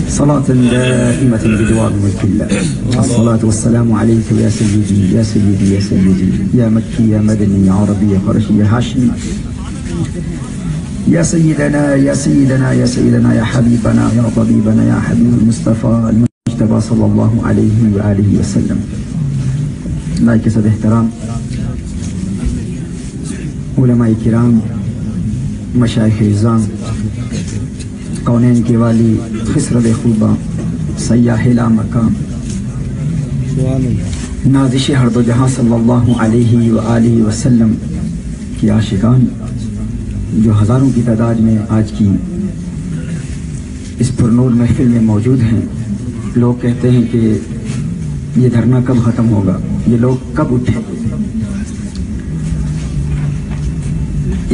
صلاة دائمة بدوام ملك الله. الصلاة والسلام عليك يا سيدي يا سيدي يا سيدي يا مكي يا مدني يا عربي يا قرشي يا هاشمي يا سيدنا يا سيدنا يا سيدنا يا حبيبنا يا طبيبنا يا حبيب المصطفى المجتبى صلى الله عليه وآله وسلم. لائق صد احترام علماء کرام، مشایخ اعظام، کونین کے والی، خسرت خوبہ، سیاح لا مقام، نازش ہر دو جہاں صلی اللہ علیہ وآلہ وسلم کی عاشقان جو ہزاروں کی تعداد میں آج کی اس پرنور محفل میں موجود ہیں. لوگ کہتے ہیں کہ یہ دھرنا کب ختم ہوگا، یہ لوگ کب اٹھیں.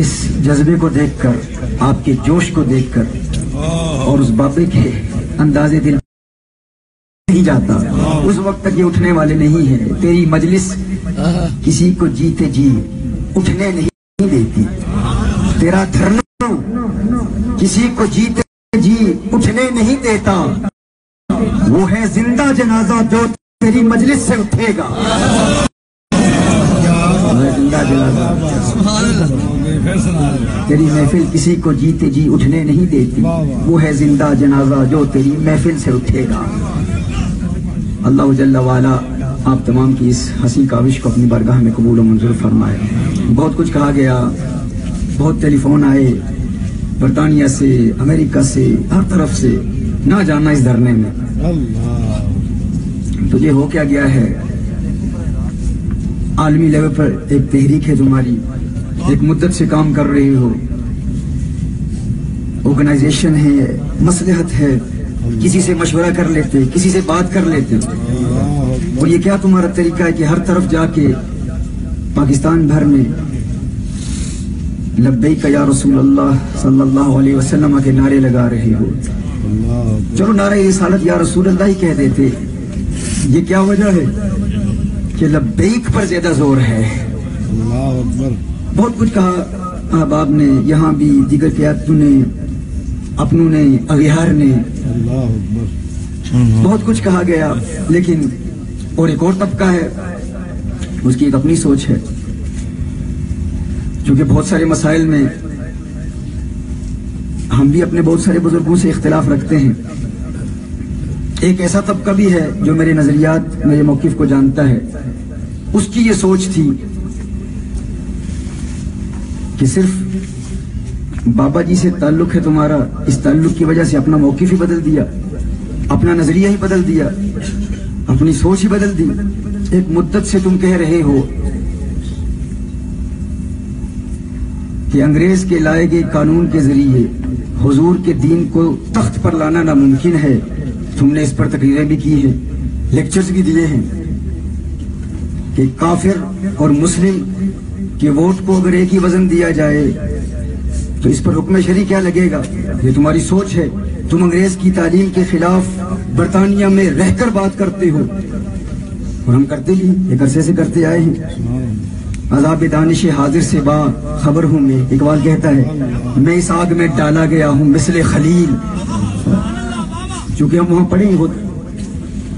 اس جذبے کو دیکھ کر، آپ کے جوش کو دیکھ کر اور اس بابے کے انداز دل نہیں جاتا. اس وقت تک یہ اٹھنے والے نہیں ہیں. تیری مجلس کسی کو جیتے جی اٹھنے نہیں دیتی. تیرا دھرنا کسی کو جیتے جی اٹھنے نہیں دیتا. وہ ہے زندہ جنازہ جو تیری مجلس سے اٹھے گا. زندہ جنازہ تیری محفل کسی کو جیتے جی اٹھنے نہیں دیتی. وہ ہے زندہ جنازہ جو تیری محفل سے اٹھے گا. اللہ جل وعلا آپ تمام کی اس حسین کاوش کو اپنی بارگاہ میں قبول و منظور فرمائے. بہت کچھ کہا گیا، بہت ٹیلی فون آئے برطانیہ سے، امریکہ سے، ہر طرف سے. نہ جانا اس دھرنے میں تو یہ ہو کیا گیا ہے. عالمی لیول پر ایک تحریک ہے تمہاری، ایک مدت سے کام کر رہی ہو، آرگنائزیشن ہے، مصلحت ہے. کسی سے مشورہ کر لیتے، کسی سے بات کر لیتے. اور یہ کیا تمہارا طریقہ ہے کہ ہر طرف جا کے پاکستان بھر میں لبیک یا رسول اللہ صلی اللہ علیہ وسلم کے نعرے لگا رہے ہو. چلو نعرہ رسالت یا رسول اللہ ہی کہہ دیتے. یہ کیا وجہ ہے کہ لبیک پر زیادہ زور ہے. بہت کچھ کہا احباب نے، یہاں بھی دیگر قیادتوں نے، اپنوں نے، اغیار نے، بہت کچھ کہا گیا. لیکن اور ایک اور طبقہ ہے، اس کی ایک اپنی سوچ ہے. چونکہ بہت سارے مسائل میں ہم بھی اپنے بہت سارے بزرگوں سے اختلاف رکھتے ہیں. ایک ایسا طبقہ بھی ہے جو میرے نظریات، میرے موقف کو جانتا ہے. اس کی یہ سوچ تھی کہ صرف بابا جی سے تعلق ہے تمہارا، اس تعلق کی وجہ سے اپنا موقف ہی بدل دیا، اپنا نظریہ ہی بدل دیا، اپنی سوچ ہی بدل دی. ایک مدت سے تم کہہ رہے ہو کہ انگریز کے لائے گئے قانون کے ذریعے حضور کے دین کو تخت پر لانا ناممکن ہے. تم نے اس پر تقریریں بھی کی ہیں، لیکچرز بھی دیے ہیں کہ کافر اور مسلم کے ووٹ کو اگر ایک ہی وزن دیا جائے تو اس پر حکم شرعی کیا لگے گا. یہ تمہاری سوچ ہے. تم انگریز کی تعلیم کے خلاف برطانیہ میں رہ کر بات کرتے ہو، اور ہم کرتے بھی ایک عرصے سے کرتے آئے ہیں. عذاب دانش حاضر سے با خبر ہوں میں، اقبال کہتا ہے میں اس آگ میں ڈالا گیا ہوں مثل خلیل. چونکہ ہم وہاں پڑھے ہیں،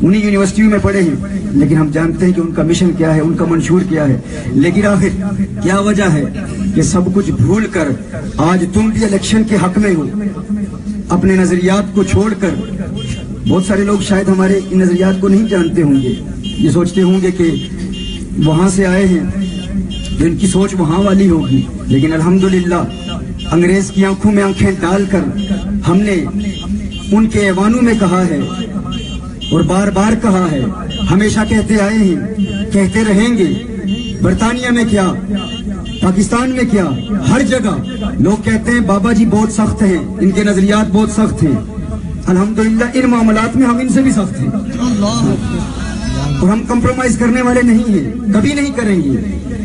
انہی یونیورسٹیوں میں پڑھے ہیں، لیکن ہم جانتے ہیں کہ ان کا مشن کیا ہے، ان کا منشور کیا ہے. لیکن آخر کیا وجہ ہے کہ سب کچھ بھول کر آج تم بھی الیکشن کے حق میں ہو، اپنے نظریات کو چھوڑ کر. بہت سارے لوگ شاید ہمارے ان نظریات کو نہیں جانتے ہوں گے، یہ سوچتے ہوں گے کہ وہاں سے آئے ہیں تو ان کی سوچ وہاں والی ہوگی. لیکن الحمدللہ انگریز کی آنکھوں میں آنکھیں ڈال کر ہم نے ان کے ایوانوں میں کہا ہے اور بار بار کہا ہے، ہمیشہ کہتے آئے ہیں، کہتے رہیں گے. برطانیہ میں کیا، پاکستان میں کیا، ہر جگہ لوگ کہتے ہیں بابا جی بہت سخت ہیں، ان کے نظریات بہت سخت ہیں. الحمدللہ ان معاملات میں ہم ان سے بھی سخت ہیں اور ہم کمپرومائز کرنے والے نہیں ہیں، کبھی نہیں کریں گے.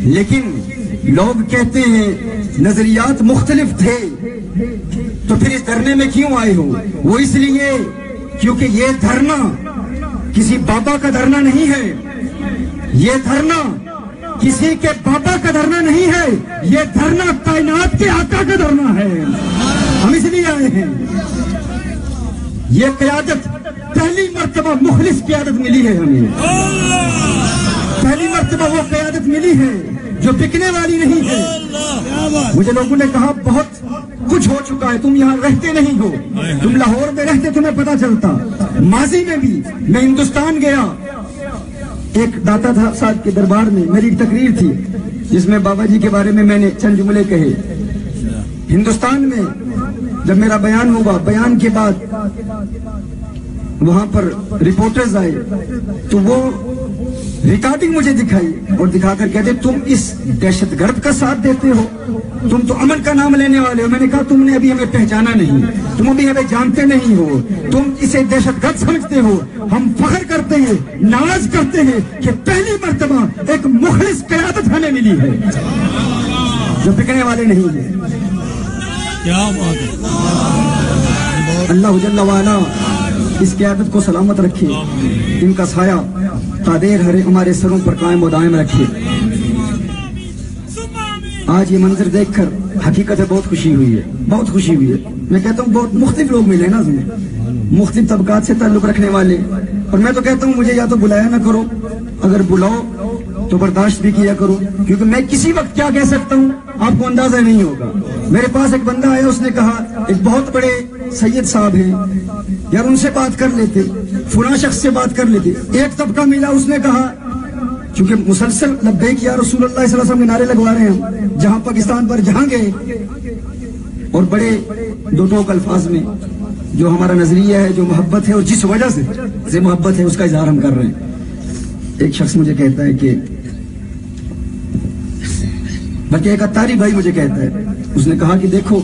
لیکن لوگ کہتے ہیں نظریات مختلف تھے تو پھر اس دھرنے میں کیوں آئے ہو؟ وہ اس لیے کیونکہ یہ دھرنا کسی بابا کا دھرنا نہیں ہے، یہ دھرنا کسی کے بابا کا دھرنا نہیں ہے، یہ دھرنا کائنات کے آقا کا دھرنا ہے. ہم اس لیے آئے ہیں. یہ قیادت پہلی مرتبہ مخلص قیادت ملی ہے ہمیں. پہلی مرتبہ وہ قیادت ملی ہے جو بکنے والی نہیں ہے. مجھے لوگوں نے کہا بہت کچھ ہو چکا ہے, تم یہاں رہتے نہیں ہو, تم لاہور میں رہتے تمہیں پتا چلتا. ماضی میں بھی میں ہندوستان گیا, ایک داتا صاحب کے دربار میں میری ایک تقریر تھی جس میں بابا جی کے بارے میں نے چند جملے کہے. ہندوستان میں جب میرا بیان ہوا, بیان کے بعد وہاں پر رپورٹرز آئے تو وہ ریکارڈنگ مجھے دکھائی اور دکھا کر کہتے تم اس دہشت گرد کا ساتھ دیتے ہو, تم تو امن کا نام لینے والے ہو. میں نے کہا تم نے ابھی ہمیں پہچانا نہیں, تم ابھی ہمیں جانتے نہیں ہو, تم اسے دہشت گرد سمجھتے ہو. ہم فخر کرتے ہیں, ناز کرتے ہیں کہ پہلی مرتبہ ایک مخلص قیادت ہمیں ملی ہے جو بکنے والے نہیں ہیں. کیا بات ہے. اللہ جل وعلا اس قیادت کو سلامت رکھے, ان کا سایہ قادر ہرے ہمارے سروں پر قائم و دائم رکھے. آج یہ منظر دیکھ کر حقیقت ہے بہت خوشی ہوئی ہے, بہت خوشی ہوئی ہے. میں کہتا ہوں بہت مختلف لوگ ملے نا, مختلف طبقات سے تعلق رکھنے والے, اور میں تو کہتا ہوں مجھے یا تو بلایا نہ کرو, اگر بلاؤ تو برداشت بھی کیا کرو, کیونکہ میں کسی وقت کیا کہہ سکتا ہوں آپ کو اندازہ نہیں ہوگا. میرے پاس ایک بندہ آیا, اس نے کہا ایک بہت بڑے سید صاحب ہیں یار, ان سے بات کر لیتے, فلاں شخص سے بات کر لیتے. ایک طبقہ ملا, اس نے کہا چونکہ مسلسل لبیک یا رسول اللہ صلی اللہ علیہ وسلم کے نعرے لگوا رہے ہیں جہاں پاکستان پر جہاں گئے, اور بڑے دو ٹوک الفاظ میں جو ہمارا نظریہ ہے, جو محبت ہے, اور جس وجہ سے محبت ہے اس کا اظہار ہم کر رہے ہیں. ایک شخص مجھے کہتا ہے کہ بلکہ ایک اتاری بھائی مجھے کہتا ہے, اس نے کہا کہ دیکھو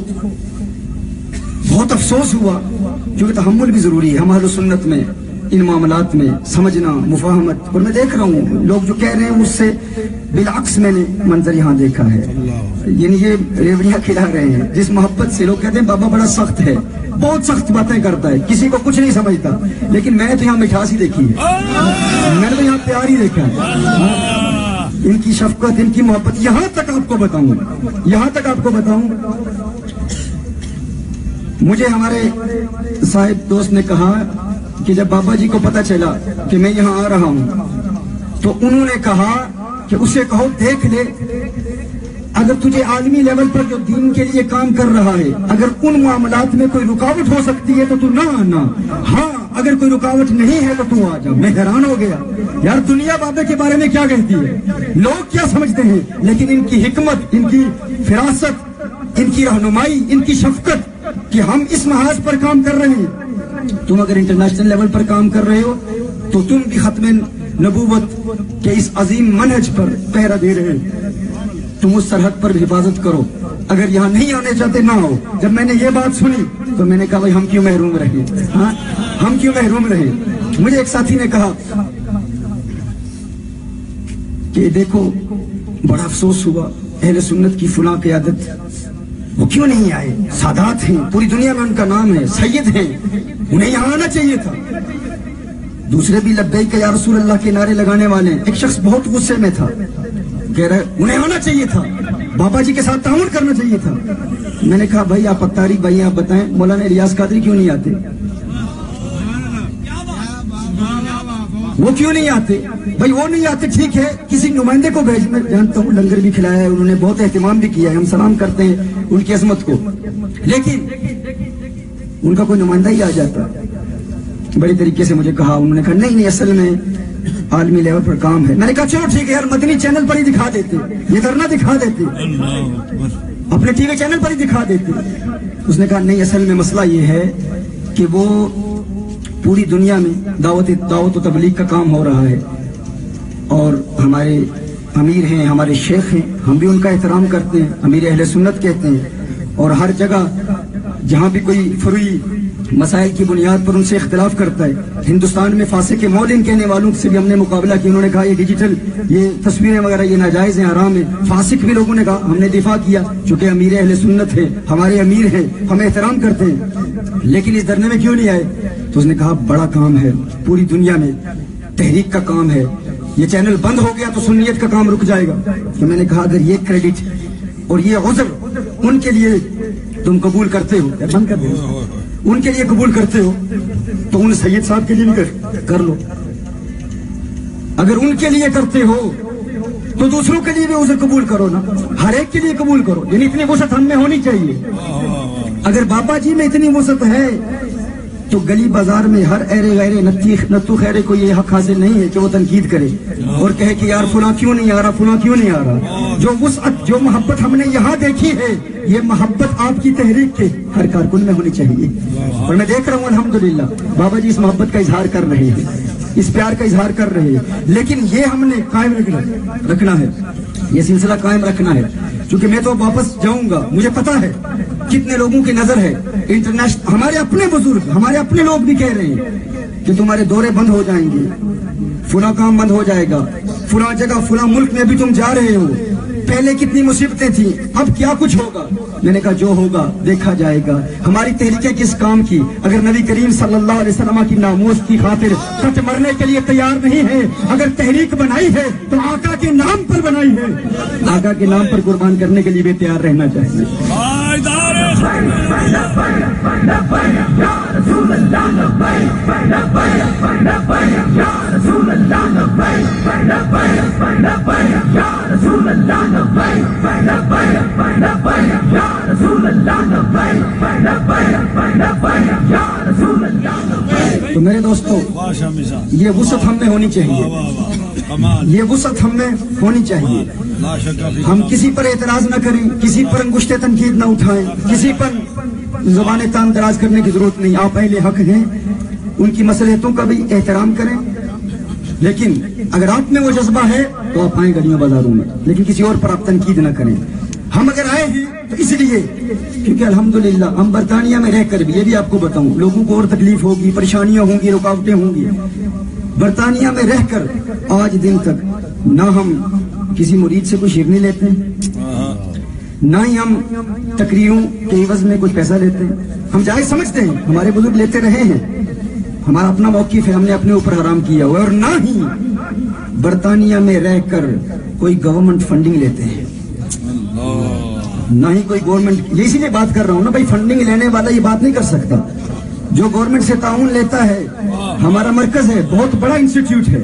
بہت افسوس ہوا, کیونکہ تحمل بھی ضروری ہے. ہم اہل سنت میں ان معاملات میں سمجھنا, مفاہمت, اور میں دیکھ رہا ہوں لوگ جو کہہ رہے ہیں اس سے بالعکس میں نے منظر یہاں دیکھا ہے. یعنی یہ ریوڑیاں کھلا رہے ہیں جس محبت سے. لوگ کہتے ہیں بابا بڑا سخت ہے, بہت سخت باتیں کرتا ہے, کسی کو کچھ نہیں سمجھتا, لیکن میں نے تو یہاں مٹھاس ہی دیکھی ہے, میں نے تو یہاں پیار ہی دیکھا ہے. ان کی شفقت, ان کی محبت, یہاں تک آپ کو بتاؤں, مجھے ہمارے صاحب دوست نے کہا کہ جب بابا جی کو پتا چلا کہ میں یہاں آ رہا ہوں تو انہوں نے کہا کہ اسے کہو دیکھ لے, اگر تجھے عالمی لیول پر جو دین کے لیے کام کر رہا ہے اگر ان معاملات میں کوئی رکاوٹ ہو سکتی ہے تو تو نہ آنا, ہاں اگر کوئی رکاوٹ نہیں ہے تو تو آ جا. میں حیران ہو گیا یار, دنیا بابے کے بارے میں کیا کہتی ہے, لوگ کیا سمجھتے ہیں, لیکن ان کی حکمت, ان کی فراست, ان کی رہنمائی, ان کی شفقت کہ ہم اس محاذ پر کام کر رہے ہیں. تم اگر انٹرنیشنل لیول پر کام کر رہے ہو تو تم بھی ختم نبوت کے اس عظیم منہج پر پہرا دے رہے ہیں. تم اس سرحد پر حفاظت کرو, اگر یہاں نہیں آنے چاہتے نہ ہو. جب میں نے یہ بات سنی تو میں نے کہا بھائی ہم کیوں محروم رہے, ہاں ہم کیوں محروم رہے. مجھے ایک ساتھی نے کہا کہ دیکھو بڑا افسوس ہوا, اہل سنت کی فلاں قیادت وہ کیوں نہیں آئے, سادات ہیں, پوری دنیا میں ان کا نام ہے, سید ہیں, انہیں یہاں آنا چاہیے تھا. دوسرے بھی لبیک یا رسول اللہ کے نعرے لگانے والے ہیں. ایک شخص بہت غصے میں تھا, کہہ رہا ہے انہیں آنا چاہیے تھا, بابا جی کے ساتھ تعاون کرنا چاہیے تھا. میں نے کہا بھائی آپ اتاری بھائی آپ بتائیں مولانا ریاض قادری کیوں نہیں آتے, وہ کیوں نہیں آتے؟ بھائی وہ نہیں آتے ٹھیک ہے, کسی نمائندے کو بھیج. میں جانتا ہوں لنگر بھی کھلایا ہے, انہوں نے بہت اہتمام بھی کیا ہے, ہم سلام کرتے ہیں ان کی عظمت کو, لیکن ان کا کوئی نمائندہ ہی آ جاتا. بڑی طریقے سے مجھے کہا, انہوں نے کہا نہیں اصل میں عالمی لیول پر کام ہے. میں نے کہا چلو ٹھیک ہے یار, مدنی چینل پر ہی دکھا دیتے, یہ کرنا دکھا دیتے, اپنے ٹی وی چینل پر ہی دکھا دیتے. اس نے کہا نہیں اصل میں مسئلہ یہ ہے کہ وہ پوری دنیا میں دعوت و تبلیغ کا کام ہو رہا ہے, اور ہمارے امیر ہیں, ہمارے شیخ ہیں, ہم بھی ان کا احترام کرتے ہیں, امیر اہل سنت کہتے ہیں, اور ہر جگہ جہاں بھی کوئی فروئی مسائل کی بنیاد پر ان سے اختلاف کرتا ہے. ہندوستان میں فاسق کے مولن کہنے والوں سے بھی ہم نے مقابلہ کیا, انہوں نے کہا یہ ڈیجیٹل یہ تصویریں وغیرہ یہ ناجائز ہیں, حرام ہیں. فاسق بھی لوگوں نے کہا, ہم نے دفاع کیا چونکہ امیر اہل سنت ہے, ہمارے امیر ہیں, ہم احترام کرتے ہیں, لیکن اس دھرنے میں کیوں نہیں آئے؟ تو اس نے کہا بڑا کام ہے, پوری دنیا میں تحریک کا کام ہے, یہ چینل بند ہو گیا تو سنیت کا کام رک جائے گا. تو میں نے کہا اگر یہ کریڈٹ اور یہ عذر ان کے لیے تم قبول کرتے ہو, بند کر دو, ان کے لیے قبول کرتے ہو تو ان سید صاحب کے لیے بھی کر لو. اگر ان کے لیے کرتے ہو تو دوسروں کے لیے بھی اسے قبول کرو نا. ہر ایک کے لیے قبول کرو. یعنی اتنی وسعت ہم میں ہونی چاہیے. اگر بابا جی میں اتنی وسعت ہے تو گلی بازار میں ہر ایرے غیرے نتو خیرے کو یہ حق حاصل نہیں ہے کہ وہ تنقید کرے اور کہے کہ یار فلاں کیوں نہیں آ رہا, فلاں کیوں نہیں آ رہا. جو وسعت, جو محبت ہم نے یہاں دیکھی ہے, یہ محبت آپ کی تحریک کے ہر کارکن میں ہونی چاہیے. اور میں دیکھ رہا ہوں الحمدللہ بابا جی اس محبت کا اظہار کر رہے ہیں, اس پیار کا اظہار کر رہے ہیں. لیکن یہ ہم نے قائم رکھنا ہے, یہ سلسلہ قائم رکھنا ہے. چونکہ میں تو واپس جاؤں گا, مجھے پتا ہے کتنے لوگوں کی نظر ہے انٹرنیشنل, ہمارے اپنے بزرگ, ہمارے اپنے لوگ بھی کہہ رہے ہیں کہ تمہارے دورے بند ہو جائیں گے, فلاں کام بند ہو جائے گا, فلاں جگہ فلاں ملک میں بھی تم جا رہے ہو, پہلے کتنی مصیبتیں تھیں, اب کیا کچھ ہوگا. میں نے کہا جو ہوگا دیکھا جائے گا. ہماری تحریکیں کس کام کی اگر نبی کریم صلی اللہ علیہ وسلم کی ناموس کی خاطر سچ مرنے کے لیے تیار نہیں ہے. اگر تحریک بنائی ہے تو آقا کے نام پر بنائی ہے, آقا کے نام پر قربان کرنے کے لیے بھی تیار رہنا چاہیے. تو میرے دوستوں یہ وسعت ہم میں ہونی چاہیے, یہ وسعت ہم میں ہونی چاہیے. ہم کسی پر اعتراض نہ کریں, کسی پر انگشت تنقید نہ اٹھائیں, کسی پر زبان تام دراز کرنے کی ضرورت نہیں. آپ اہل حق ہیں, ان کی مصلحتوں کا بھی احترام کریں. لیکن اگر آپ میں وہ جذبہ ہے تو آپ آئیں گلیوں بازاروں میں, لیکن کسی اور پر آپ تنقید نہ کریں. ہم اگر آئے ہیں تو اس لیے کیونکہ الحمدللہ ہم برطانیہ میں رہ کر بھی, یہ بھی آپ کو بتاؤں, لوگوں کو اور تکلیف ہوگی, پریشانیاں ہوں گی, رکاوٹیں ہوں گی. برطانیہ میں رہ کر آج دن تک نہ ہم کسی مرید سے کوئی شیرنی لیتے ہیں, نہ ہی ہم تقریروں کے عوض میں کچھ پیسہ لیتے ہیں. ہم جائز سمجھتے ہیں, ہمارے بزرگ لیتے رہے ہیں, ہمارا اپنا موقف ہے, ہم نے اپنے اوپر حرام کیا ہوا. اور نہ ہی برطانیہ میں رہ کر کوئی گورنمنٹ فنڈنگ لیتے ہیں, نہ ہی کوئی گورنمنٹ. یہ اسی لیے بات کر رہا ہوں نا بھائی, فنڈنگ لینے والا یہ بات نہیں کر سکتا. جو گورنمنٹ سے تعاون لیتا ہے, ہمارا مرکز ہے, بہت بڑا انسٹیٹیوٹ ہے,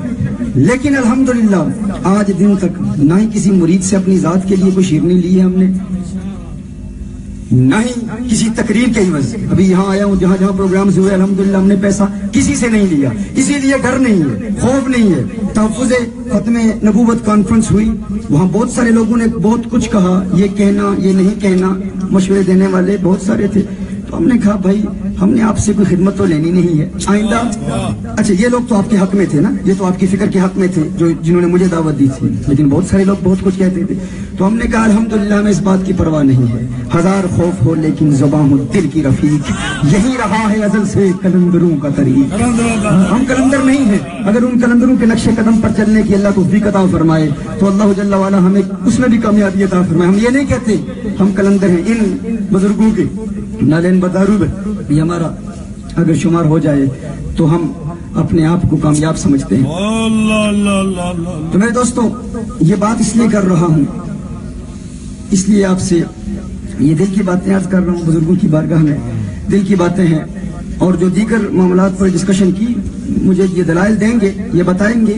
لیکن الحمدللہ آج دن تک نہ ہی کسی مرید سے اپنی ذات کے لیے کوئی شیرنی لی ہے ہم نے, نہ ہی کسی تقریر کے عوض. ابھی یہاں آیا ہوں, جہاں جہاں پروگرامز ہوئے الحمدللہ ہم نے پیسہ کسی سے نہیں لیا. اسی لیے ڈر نہیں ہے, خوف نہیں ہے. تحفظ ختم نبوت کانفرنس ہوئی, وہاں بہت سارے لوگوں نے بہت کچھ کہا, یہ کہنا یہ نہیں کہنا, مشورے دینے والے بہت سارے تھے. تو ہم نے کہا بھائی ہم نے آپ سے کوئی خدمت تو لینی نہیں ہے, آئندہ. اچھا یہ لوگ تو آپ کے حق میں تھے نا, یہ تو آپ کی فکر کے حق میں تھے جنہوں نے مجھے دعوت دی تھی, لیکن بہت سارے لوگ بہت کچھ کہتے تھے. تو ہم نے کہا الحمدللہ ہمیں اس بات کی پرواہ نہیں ہے, ہزار خوف ہو لیکن زباں ہو دل کی رفیق, یہی رہا ہے ازل سے کلندروں کا طریق. ہم کلندر نہیں ہیں, اگر ان کلندروں کے نقش قدم پر چلنے کی اللہ توفیق عطا فرمائے تو اللہ جل وعلا ہمیں اس میں بھی کامیابی عطا فرمائے. ہم یہ نہیں کہتے ہم کلندر ہیں, ان بزرگوں کے نالین بدارود یہ ہمارا اگر شمار ہو جائے تو ہم اپنے آپ کو کامیاب سمجھتے ہیں. تو میرے دوستوں یہ بات اس لیے کر رہا ہوں, اس لیے آپ سے یہ دل کی باتیں عرض کر رہا ہوں. بزرگوں کی بارگاہ میں دل کی باتیں ہیں, اور جو دیگر معاملات پر ڈسکشن کی مجھے یہ دلائل دیں گے, یہ بتائیں گے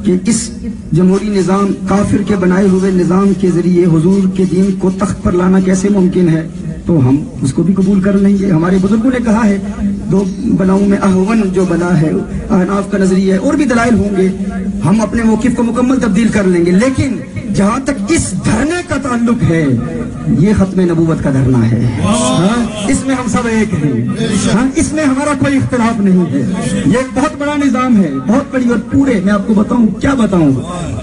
کہ اس جمہوری نظام, کافر کے بنائے ہوئے نظام کے ذریعے حضور کے دین کو تخت پر لانا کیسے ممکن ہے, تو ہم اس کو بھی قبول کر لیں گے. ہمارے بزرگوں نے کہا ہے دو بلاؤں میں احون جو بلا ہے احناف کا نظریہ ہے, اور بھی دلائل ہوں گے, ہم اپنے موقف کو مکمل تبدیل کر لیں گے. لیکن جہاں تک اس دھرنے کا تعلق ہے یہ ختم نبوت کا دھرنا ہے, اس میں ہم سب ایک ہیں, اس میں ہمارا کوئی اختلاف نہیں ہے. یہ ایک بہت بڑا نظام ہے, بہت بڑی, اور پورے میں آپ کو بتاؤں کیا بتاؤں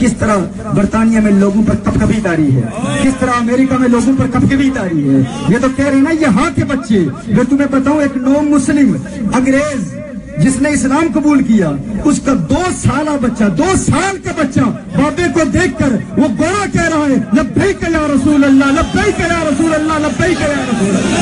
کس طرح برطانیہ میں لوگوں پر کبکبی طاری ہے, کس طرح امریکہ میں لوگوں پر کبکبی طاری ہے. یہ تو کہہ رہے ہیں نا یہاں کے بچے, میں تمہیں بتاؤں ایک نو مسلم انگریز جس نے اسلام قبول کیا, اس کا 2 سالہ بچہ, 2 سال کا بچہ بابے کو دیکھ کر وہ گورا کہہ رہا ہے لبیک یا رسول اللہ, لبیک یا رسول اللہ, لبیک یا رسول اللہ.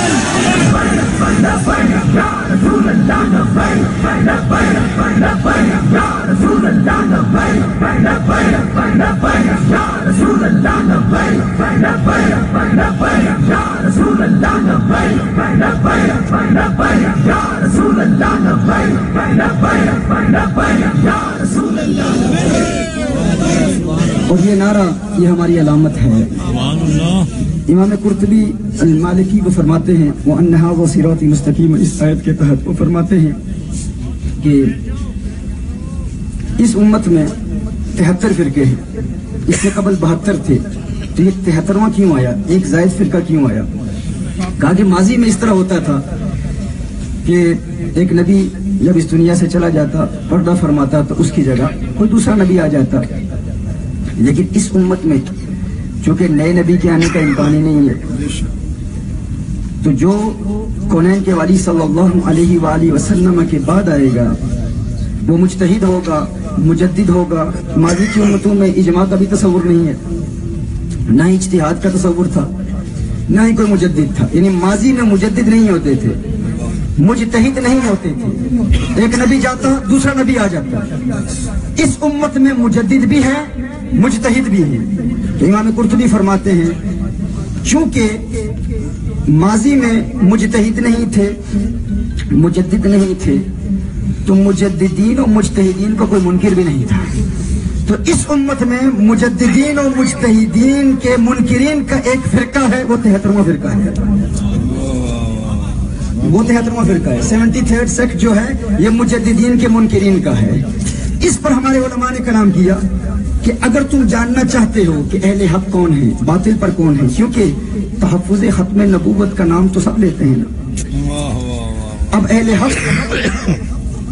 اور یہ نعرہ یہ ہماری علامت ہے. سبحان اللہ. امام قرطبی المالکی کو فرماتے ہیں وَأَنَّهَا وَصِرَاطِ مستقیم، اس آیت کے تحت وہ فرماتے ہیں کہ اس امت میں 73 فرقے ہیں، اس سے قبل 72 تھے، تو یہ 73واں کیوں آیا، ایک زائد فرقہ کیوں آیا؟ کہا کہ ماضی میں اس طرح ہوتا تھا کہ ایک نبی جب اس دنیا سے چلا جاتا پردہ فرماتا تو اس کی جگہ کوئی دوسرا نبی آ جاتا، لیکن اس امت میں چونکہ نئے نبی کے آنے کا امکان ہی نہیں ہے، تو جو کونین کے والی صلی اللہ علیہ وآلہ وسلم کے بعد آئے گا وہ مجتہد ہوگا، مجدد ہوگا. ماضی کی امتوں میں اجماع کا بھی تصور نہیں ہے، نہ ہی اجتہاد کا تصور تھا، نہ ہی کوئی مجدد تھا. یعنی ماضی میں مجدد نہیں ہوتے تھے، مجتہد نہیں ہوتے تھے، ایک نبی جاتا دوسرا نبی آ جاتا. اس امت میں مجدد بھی ہے، مجتہد بھی ہے. تو امام قرطبی فرماتے ہیں چونکہ ماضی میں مجتہد نہیں تھے، مجدد نہیں تھے، تو مجددین اور مجتہدین کو کوئی منکر بھی نہیں تھا. تو اس امت میں مجددین اور مجتہدین کے منکرین کا ایک فرقہ ہے، وہ 73واں فرقہ ہے. وہ 73واں فرقہ ہے. 73rd سیکٹ جو ہے یہ مجددین کے منکرین کا ہے. اس پر ہمارے علماء نے کلام کیا کہ اگر تم جاننا چاہتے ہو کہ اہل حق کون ہے، باطل پر کون ہے، کیونکہ تحفظ ختم نبوت کا نام تو سب لیتے ہیں نا. اب اہل حق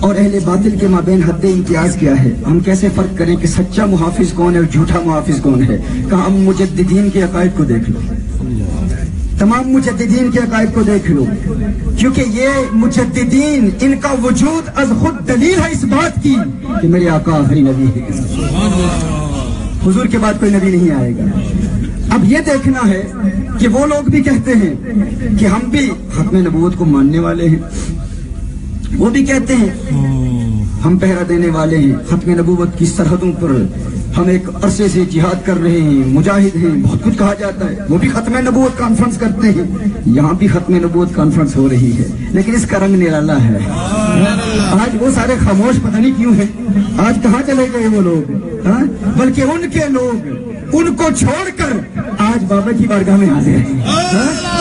اور اہل باطل کے مابین حد امتیاز کیا ہے؟ ہم کیسے فرق کریں کہ سچا محافظ کون ہے اور جھوٹا محافظ کون ہے؟ کہ ہم مجددین کے عقائد کو دیکھ لو، تمام مجددین کے عقائد کو دیکھ لو، کیونکہ یہ مجددین ان کا وجود از خود دلیل ہے اس بات کی کہ میرے آقا آخری نبی ہے، حضور کے بعد کوئی نبی نہیں آئے گا. اب یہ دیکھنا ہے کہ وہ لوگ بھی کہتے ہیں کہ ہم بھی ختم نبوت کو ماننے والے ہیں، وہ بھی کہتے ہیں ہم پہرا دینے والے ہیں، ختم نبوت کی سرحدوں پر ہم ایک عرصے سے جہاد کر رہے ہیں، مجاہد ہیں، بہت کچھ کہا جاتا ہے. وہ بھی ختم نبوت کانفرنس کرتے ہیں، یہاں بھی ختم نبوت کانفرنس ہو رہی ہے، لیکن اس کا رنگ نرالا ہے. آج وہ سارے خاموش پتہ نہیں کیوں ہیں، آج کہاں چلے گئے وہ لوگ؟ بلکہ ان کے لوگ ان کو چھوڑ کر آج بابا کی بارگاہ میں حاضر ہیں،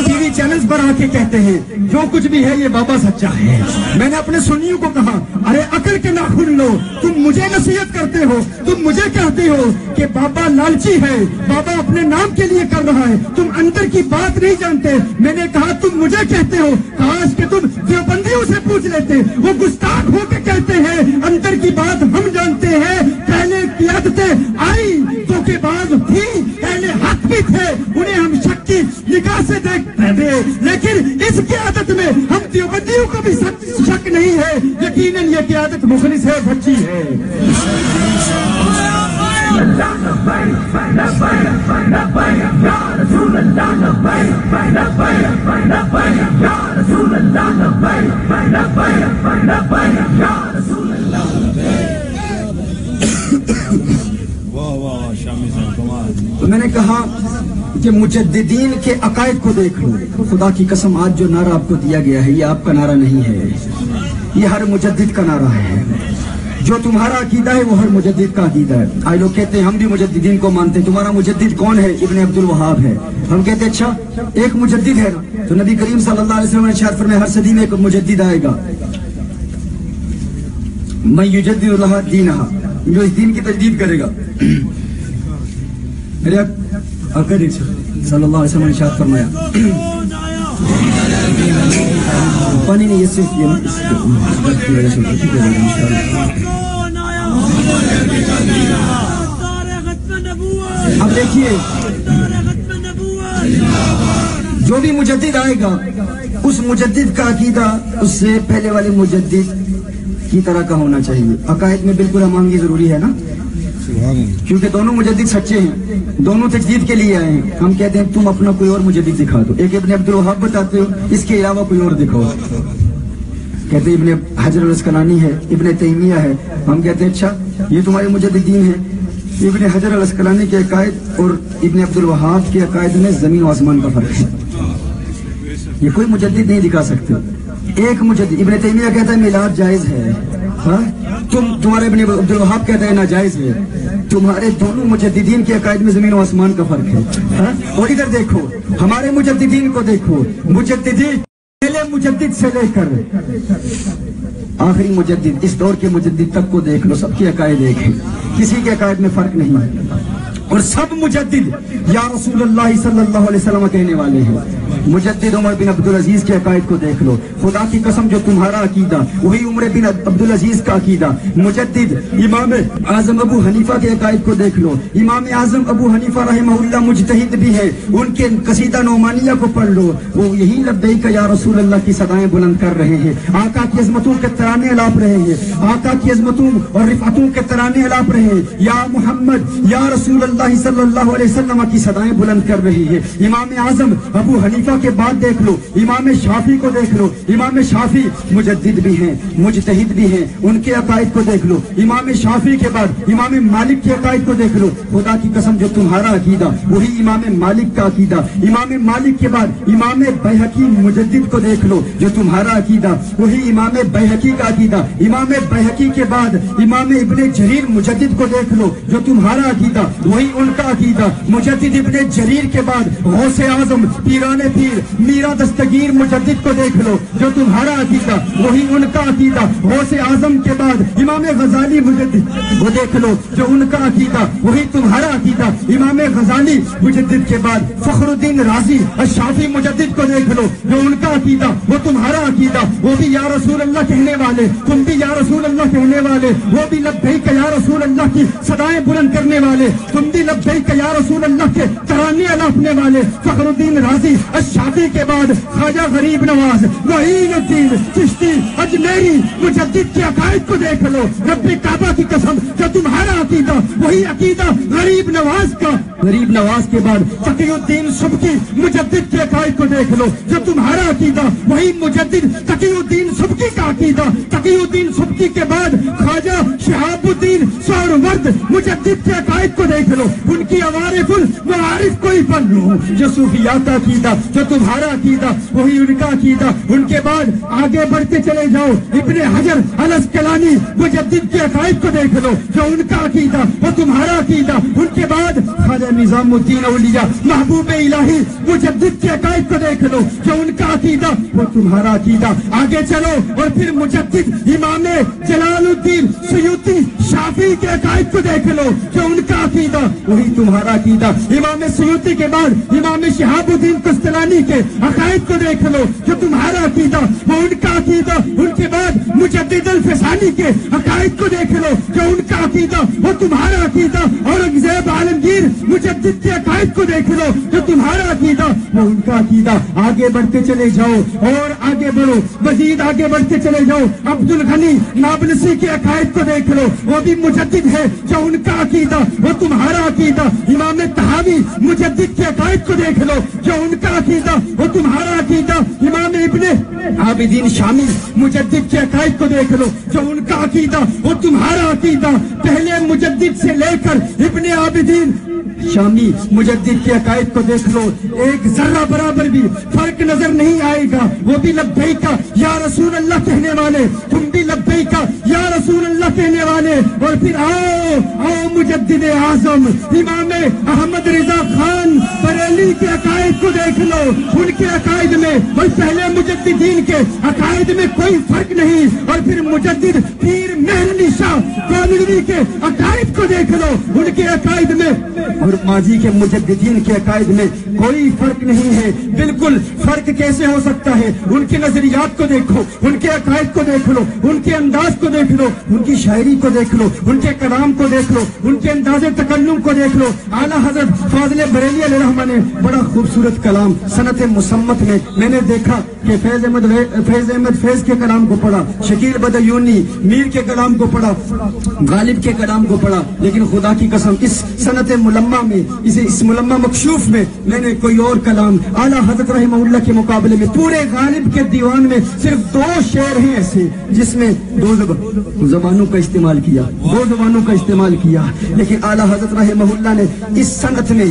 ٹی وی چینلز پر آ کے کہتے ہیں جو کچھ بھی ہے یہ بابا سچا ہے. میں نے اپنے سنیوں کو کہا ارے عقل کے ناخن لو، تم مجھے نصیحت کرتے ہو، تم مجھے کہتے ہو کہ بابا لالچی ہے، بابا اپنے نام کے لیے کر رہا ہے، تم اندر کی بات نہیں جانتے. میں نے کہا تم مجھے کہتے ہو، کاش کہ تم دیوبندیوں سے پوچھ لیتے، وہ گستاخ ہو کے کہتے ہیں اندر کی بات ہم جانتے ہیں. پہلے قیادتیں آئی تو کے بعد تھی، پہلے حق بھی تھے، انہیں ہم شک کی نگاہ سے دیکھتے تھے، لیکن اس قیادت میں ہم دیوبندیوں کو بھی شک نہیں ہے. یقیناً یہ قیادت مخلص ہے، سچی ہے. تو میں نے کہا کہ مجددین کے عقائد کو دیکھ لو. خدا کی قسم آج جو نعرہ آپ کو دیا گیا ہے یہ آپ کا نعرہ نہیں ہے، یہ ہر مجدد کا نعرہ ہے. جو تمہارا عقیدہ ہے وہ ہر مجدد کا عقیدہ ہے. آج لوگ کہتے ہیں ہم بھی مجددین کو مانتے ہیں، تمہارا مجدد کون ہے؟ ابن عبد الوہاب ہے. ہم کہتے ہیں اچھا ایک مجدد ہے نا، تو نبی کریم صلی اللہ علیہ وسلم نے ارشاد فرمایا ہر صدی میں ایک مجدد آئے گا، من یجدد لها دینہا، جو اس دین کی تجدید کرے گا. میرے آقا صلی اللہ علیہ وسلم نے ارشاد فرمایا پانی نہیں، یہ صرف یہ اب دیکھیے جو بھی مجدد آئے گا اس مجدد کا عقیدہ اس سے پہلے والے مجدد کی طرح کا ہونا چاہیے. عقائد میں بالکل ہمانگی ضروری ہے نا، کیونکہ دونوں مجدد سچے ہیں، دونوں تجدید کے لیے آئے ہیں. ہم کہتے ہیں تم اپنا کوئی اور مجدد دکھا دو، ایک ابن عبد الوہاب بتاتے ہو، اس کے علاوہ کوئی اور دکھاؤ. کہتے ہیں ابن حجر الاسقلانی ہے، ابن تیمیہ ہے. ہم کہتے ہیں اچھا یہ تمہارے مجددین ہیں. ابن حجر الاسقلانی کے عقائد اور ابن عبد الوہاب کے عقائد میں زمین و آسمان کا فرق ہے، یہ کوئی مجدد نہیں دکھا سکتے. ایک مجدد ابن تیمیہ کہتا ہے میلاد جائز ہے، ہاں؟ تمہارے ابن عبدالوہاب کہتا ہے ناجائز ہے. تمہارے دونوں مجددین کے عقائد میں زمین و آسمان کا فرق ہے. ہاں؟ اور ادھر دیکھو ہمارے مجددین کو دیکھو. مجددین پہلے مجدد سے لے کر آخری مجدد اس دور کے مجدد تک کو دیکھ لو, سب کے عقائد ایک ہیں, کسی کے عقائد میں فرق نہیں. اور سب مجدد یا رسول اللہ صلی اللہ علیہ وسلم کہنے والے ہیں. مجدد عمر بن عبدالعزیز کے عقائد کو دیکھ لو. خدا کی قسم جو تمہارا عقیدہ وہی عمر بن عبدالعزیز کا عقیدہ. مجدد امام اعظم ابو حنیفہ کے عقائد کو دیکھ لو. امام اعظم ابو حنیفہ رحمہ اللہ مجتہد بھی ہے. ان کے قصیدہ نعمانیہ کو پڑھ لو, وہ یہی لبیک یا رسول اللہ کی صدائیں بلند کر رہے ہیں. آقا کی عظمتوں کے ترانے الاپ رہے ہیں. آقا کی عظمتوں اور رفعتوں کے ترانے الاپ رہے ہیں. یا محمد یا رسول اللہ صلی اللہ علیہ وسلم کی صدائیں بلند کر رہی ہے. امام اعظم ابو حنیفہ کے بعد دیکھ لو امام شافعی کو دیکھ لو. امام شافعی مجدد بھی ہیں, مجتہد بھی ہیں, ان کے عقائد کو دیکھ لو. امام شافعی کے بعد امام مالک کے عقائد کو دیکھ لو. خدا کی قسم جو تمہارا عقیدہ وہی امام مالک کا عقیدہ. امام مالک کے بعد امام بیہقی مجدد کو دیکھ لو, جو تمہارا عقیدہ وہی امام بیہقی کا عقیدہ. امام بیہقی کے بعد امام ابن جریر مجدد کو دیکھ لو, جو تمہارا عقیدہ وہی ان کا عقیدہ. مجدد ابن جریر کے بعد غوث اعظم پیران پیر میرا دستگیر مجدد کو دیکھ لو, جو تمہارا عقیدہ وہی ان کا عقیدہ. غوث اعظم کے بعد امام غزالی مجدد وہ دیکھ لو, جو ان کا عقیدہ وہی تمہارا عقیدہ. امام غزالی مجدد کے بعد فخر الدین رازی الشافعی مجدد کو دیکھ لو, جو ان کا عقیدہ وہ تمہارا عقیدہ. وہ بھی یا رسول اللہ کہنے والے, تم بھی یا رسول اللہ کہنے والے. وہ بھی لبیک یا رسول اللہ کی صدائیں بلند کرنے والے, تم بھی لبیک یا رسول اللہ کے ترانے الاپنے والے. فخر الدین رازی الشافعی کے بعد خواجہ غریب نواز معین الدین چشتی اجمیری مجدد کے عقائد کو دیکھ لو. رب کعبہ کی قسم جو تمہارا عقیدہ وہی عقیدہ غریب نواز کا. غریب نواز کے بعد تقی الدین سبکی مجدد کے عقائد کو دیکھ لو, جو تمہارا عقیدہ وہی مجدد تقی الدین سبکی کا عقیدہ. تقی الدین سبکی کے بعد خواجہ شہاب الدین سہرورد مجدد کے عقائد کو دیکھ لو. ان کی عوارف المعارف کو ہی پڑھ لو, جو صوفیات کا عقیدہ جو تمہارا عقیدہ وہی ان کا عقیدہ. ان کے بعد آگے بڑھتے چلے جاؤ, ابن حجر الاسقلانی مجدد کے عقائد کو دیکھ لو, جو ان کا عقیدہ وہ تمہارا عقیدہ. ان کے بعد خواجہ نظام الدین اولیاء محبوب الہی مجدد کے عقائد کو دیکھ لو, جو ان کا عقیدہ وہ تمہارا عقیدہ. آگے چلو اور پھر مجدد امام جلال الدین سیوطی شافعی کے عقائد کو دیکھ لو, جو ان کا عقیدہ وہی تمہارا عقیدہ. امام سیوطی کے بعد امام شہاب الدین قسطلانی کے عقائد کو دیکھ لو, جو تمہارا عقیدہ وہ ان کا عقیدہ. ان کے بعد مجدد الفسانی کے عقائد کو دیکھ لو, جو ان کا عقیدہ وہ تمہارا عقیدہ. اورنگزیب عالمگیر مجدد کے عقائد کو دیکھ لو, جو تمہارا عقیدہ وہ ان کا عقیدہ. آگے بڑھتے چلے جاؤ اور آگے بڑھو, مزید آگے بڑھتے چلے جاؤ. عبد الغنی نابلسی کے عقائد کو دیکھ لو, وہ بھی مجدد ہے, جو ان کا عقیدہ وہ تمہارا عقیدہ. امام طحاوی مجدد کے عقائد کو دیکھ لو, جو ان کا عقیدہ وہ تمہارا عقیدہ. امام ابن عابدین شامی مجدد کے عقائد کو دیکھ لو, جو ان کا عقیدہ وہ تمہارا عقیدہ. پہلے مجدد سے لے کر ابن عابدین شامی مجدد کے عقائد کو دیکھ لو, ایک ذرہ برابر بھی فرق نظر نہیں آئے گا. وہ بھی لبیک یا رسول اللہ کہنے والے, تم بھی لبیک یا رسول اللہ کہنے والے. اور پھر آؤ مجدد اعظم امام احمد رضا خان بریلی کے عقائد کو دیکھ لو. ان کے عقائد میں اور پہلے مجددین کے عقائد میں کوئی فرق نہیں. اور پھر مجدد پیر مہر علی شاہ کانگڑی کے عقائد کو دیکھ لو, ان کے عقائد میں اور ماضی کے مجددین کے عقائد میں کوئی فرق نہیں ہے. بالکل فرق کیسے ہو سکتا ہے؟ ان کے نظریات کو دیکھو, ان کے عقائد کو دیکھ لو, ان کے انداز کو دیکھ لو, ان کی شاعری کو دیکھ لو, ان کے کلام کو دیکھ لو, ان کے انداز تکلم کو دیکھ لو. اعلیٰ حضرت فاضل بریلی علیہ الرحمہ نے بڑا خوبصورت کلام صنعت مسمت میں نے دیکھا کہ فیض احمد فیض کے کلام کو پڑھا, شکیل بدیونی میر کے کلام کو پڑھا, غالب کے کلام کو پڑھا. لیکن خدا کی قسم اس صنعت ملمہ میں اس ملمہ مکشوف میں میں نے کوئی اور کلام اعلیٰ حضرت رحمہ اللہ کے مقابلے میں پورے غالب کے دیوان میں صرف 2 شعر ہیں ایسے جس میں 2 زبانوں کا استعمال کیا, 2 زبانوں کا استعمال کیا. لیکن اعلیٰ حضرت رحمہ اللہ نے اس صنعت میں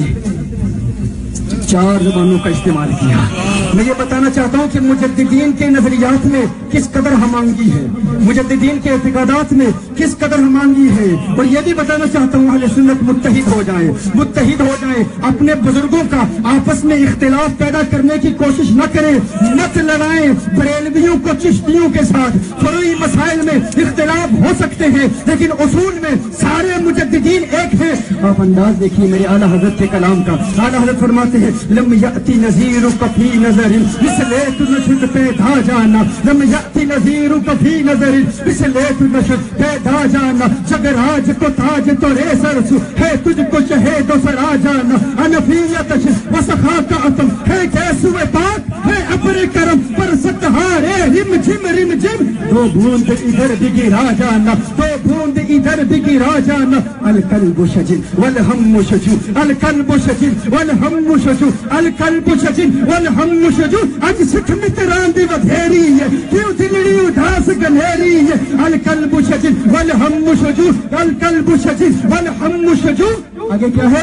4 زبانوں کا استعمال کیا. میں یہ بتانا چاہتا ہوں کہ مجددین کے نظریات میں کس قدر ہم آہنگی ہے, مجددین کے اعتقادات میں کس قدر ہمانگی ہے، اور یہ بھی بتانا چاہتا ہوں اہل سنت متحد ہو جائیں، اپنے بزرگوں کا آپس میں اختلاف پیدا کرنے کی کوشش نہ کریں، مت لڑائیں بریلویوں کو چشتیوں کے ساتھ۔ فروعی مسائل میں اختلاف ہو سکتے ہیں لیکن اصول میں سارے مجددین ایک ہیں۔ آپ انداز دیکھیے میرے اعلیٰ حضرت کے کلام کا۔ اعلیٰ حضرت فرماتے ہیں لم یأتی نذیرک فی نظر مثلیت نشد پیدا جانا، لم یأتی نذیرک فی نظر مثلیت نشد پیدا جانا، جگر آج کو تاج تو رے سرسو ہے تجھ کو شہید و سرا جانا، انفیت و سخا کا عتم ہے کیسوے پاک ہے ابر کرم پر ستہارے رم جم دو بوند ادھر بھی گرا جانا، دو بوند ادھر بھی گرا جانا، القلب شجن والہم شجو، القلب شجن والہم شجو، القلب شجن والہم شجو، اج سکھ متران دی ودھیری ہے کیوں دلڑی اداس گنہیری ہے، القلب شجن والہم شجو، القلب شجن والہم شجو۔ آگے کیا ہے؟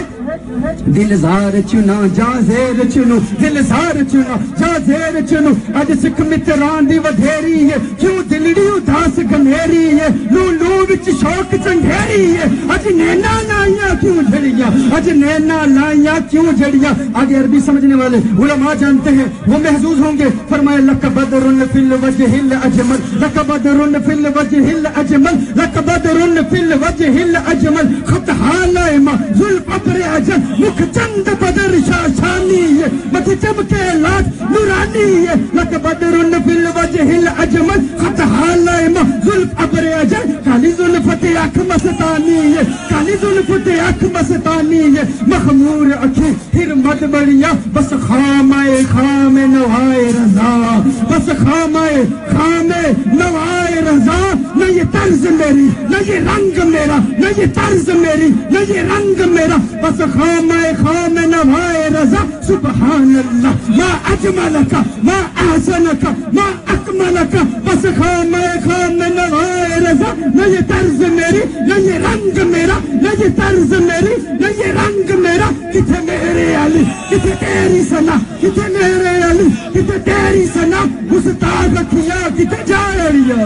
دل زار چنا جا زیر چنو، دل زار چنا جا زیر چنو، اج سکھ متران دی ودھیری ہے کیوں دلڑی اداس گنہیری ہے، لو لو وچ شوق چنگھیری ہے، اج نینا لائیاں کیوں جھڑیاں، اج نینا لائیاں کیوں جھڑیاں۔ آگے عربی سمجھنے والے علماء جانتے ہیں وہ محظوظ ہوں گے۔ فرمایا لک بدر فی الوجہ الاجمل، لک بدر فی الوجہ الاجمل، لک بدر فی الوجہ الاجمل، خط حالہ ما زلف ابر اجل، مکھ چند بدر شاشانی ہے، مت جب کے لات نورانی ہے، لک بدر فی الوجہ الاجمل، خط حالہ ما زلف ابر اجل، کالی زلفت اکھ مستانی ہے، کالی زلفت اکھ مستانی ہے، مخمور اکھی حرمت بڑیا، بس خامے خام نوائے رضا، بس خامے خام نوائے رضا، نہ یہ طرز میری نہ یہ رنگ میرا، نہ یہ طرز میری نہ یہ رنگ میرا، بس خامے خام نوائے رضا، سبحان اللہ ما اجملک ما احسنک ما اکملک، بس خامے خام نوائے رضا، نہ یہ طرز میری نہ یہ رنگ میرا، نہ یہ طرز میری نہ یہ رنگ میرا، کتھے میرے علی کتھے تیری ثنا، کتھے میرے علی کتھے تیری ثنا، استاد رکھیا کتھے جاڑیا۔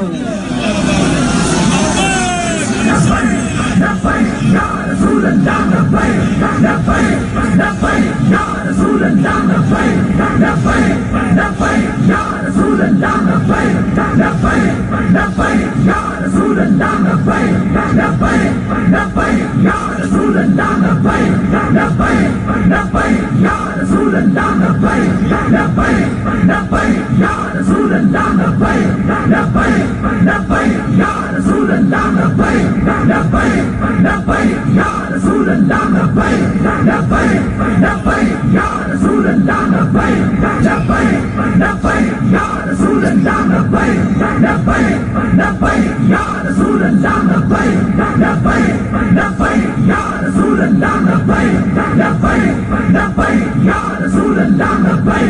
یا رسول اللہ لبیک لبیک لبیک یا رسول اللہ لبیک لبیک لبیک یا رسول اللہ لبیک لبیک لبیک یا رسول اللہ لبیک لبیک لبیک یا رسول اللہ لبیک لبیک لبیک یا رسول اللہ لبیک لبیک لبیک یا رسول اللہ لبیک لبیک لبیک یا رسول اللہ لبیک لبیک لبیک یا رسول اللہ لبیک لبیک لبیک یا رسول اللہ لبیک لبیک لبیک یا رسول اللہ لبیک لبیک لبیک یا رسول اللہ لبیک لبیک لبیک یا رسول اللہ لبیک لبیک لبیک یا رسول اللہ لبیک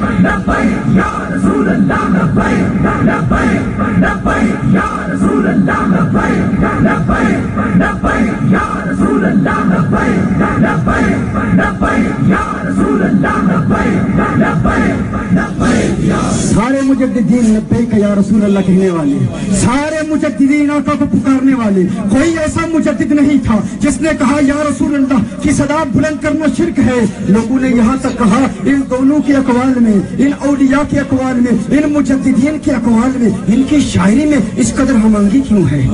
لبیک لبیک یا رسول اللہ لبیک لبیک لبیک یا رسول اللہ لبیک لبیک لبیک یا رسول اللہ لبیک لبیک لبیک یا رسول اللہ لبیک لبیک لبیک یا۔ سارے مجددین لبیک یا رسول اللہ کہنے والے، سارے مجددین آقا کو پکارنے والے، کوئی ایسا مجدد نہیں تھا جس نے کہا یا رسول اللہ کی صدا بلند کرنا شرک ہے۔ لوگوں نے یہاں تک کہا ان دونوں کے اقوال میں، ان اولیاء کے اقوال میں، ان مجددین کے اقوال میں، ان کی شاعری میں اس قدر ہمانگی کیوں ہے؟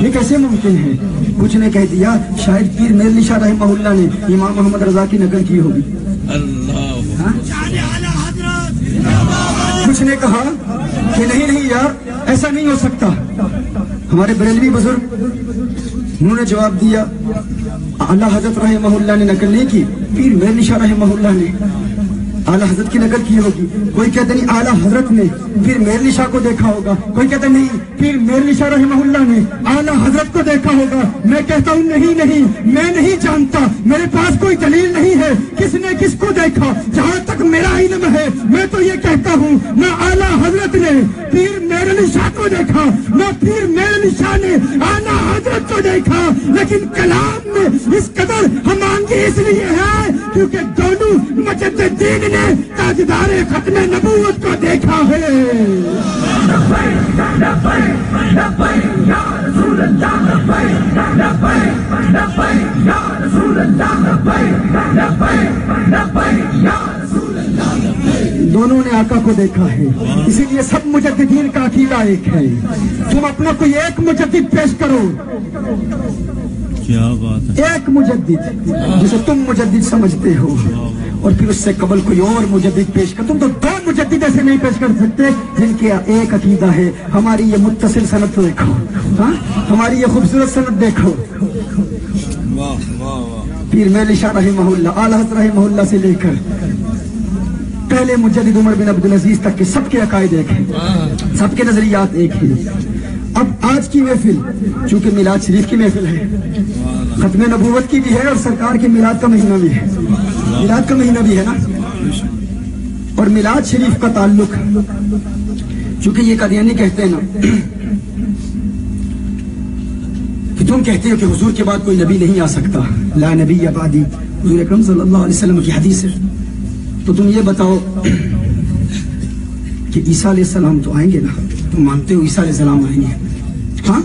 یہ کیسے ممکن ہے؟ کچھ نے کہہ دیا شاید پیر میر علی شاہ رحمہ اللہ نے امام محمد رضا کی نقل کی ہوگی، کچھ نے کہا کہ نہیں یار ایسا نہیں ہو سکتا۔ ہمارے بریلوی بزرگ انہوں نے جواب دیا اعلیٰ حضرت رحمہ اللہ نے نقل نہیں کی، پیر میر علی شاہ رحمہ اللہ نے اعلیٰ حضرت کی نقل کی ہوگی۔ کوئی کہتا نہیں اعلیٰ حضرت نے پیر میر علی شاہ کو دیکھا ہوگا، کوئی کہتا نہیں پیر میر علی شاہ رحمہ اللہ نے اعلیٰ حضرت کو دیکھا ہوگا۔ میں کہتا ہوں نہیں میں نہیں جانتا، میرے پاس کوئی دلیل نہیں ہے کس نے کس کو دیکھا۔ جہاں تک میرا علم ہے میں تو یہ کہتا ہوں نہ اعلیٰ حضرت نے پیر میر علی شاہ کو دیکھا، نہ پیر میر علی شاہ نے اعلیٰ حضرت کو دیکھا، لیکن کلام میں اس قدر ہمانگی اس لیے ہے کیونکہ دونوں مجددین نے تاجدار ختم نبوت کو دیکھا ہے۔ دونوں نے آقا کو دیکھا ہے، اسی لیے سب مجددین کا عقیدہ ایک ہے۔ تم اپنا کوئی ایک مجدد پیش کرو، کیا بات ہے، ایک مجدد جسے تم مجدد سمجھتے ہو، اور پھر اس سے قبل کوئی اور مجدد پیش کر۔ تم تو دو مجدد ایسے نہیں پیش کر سکتے جن کے ایک عقیدہ ہے۔ ہماری یہ متصل سند تو دیکھو، ہاں ہماری یہ خوبصورت سند دیکھو۔ پیر میلی شاہ رحمہ اللہ، اعلی حضرت رحمہ اللہ سے لے کر پہلے مجدد عمر بن عبدالعزیز تک کے سب کے عقائد ایک ہیں، سب کے نظریات ایک ہیں۔ اب آج کی محفل چونکہ میلاد شریف کی محفل ہے، ختم نبوت کی بھی ہے، اور سرکار کے میلاد کا مہینہ بھی ہے، میلاد کا مہینہ بھی ہے نا، اور میلاد شریف کا تعلق چونکہ یہ قادیانی کہتے ہیں نا کہ تم کہتے ہو کہ حضور کے بعد کوئی نبی نہیں آ سکتا، لا نبی بعدی، حضور اکرم صلی اللہ علیہ وسلم کی حدیث ہے، تو تم یہ بتاؤ کہ عیسیٰ علیہ السلام تو آئیں گے نا، تم مانتے ہو عیسیٰ علیہ السلام آئیں گے؟ ہاں،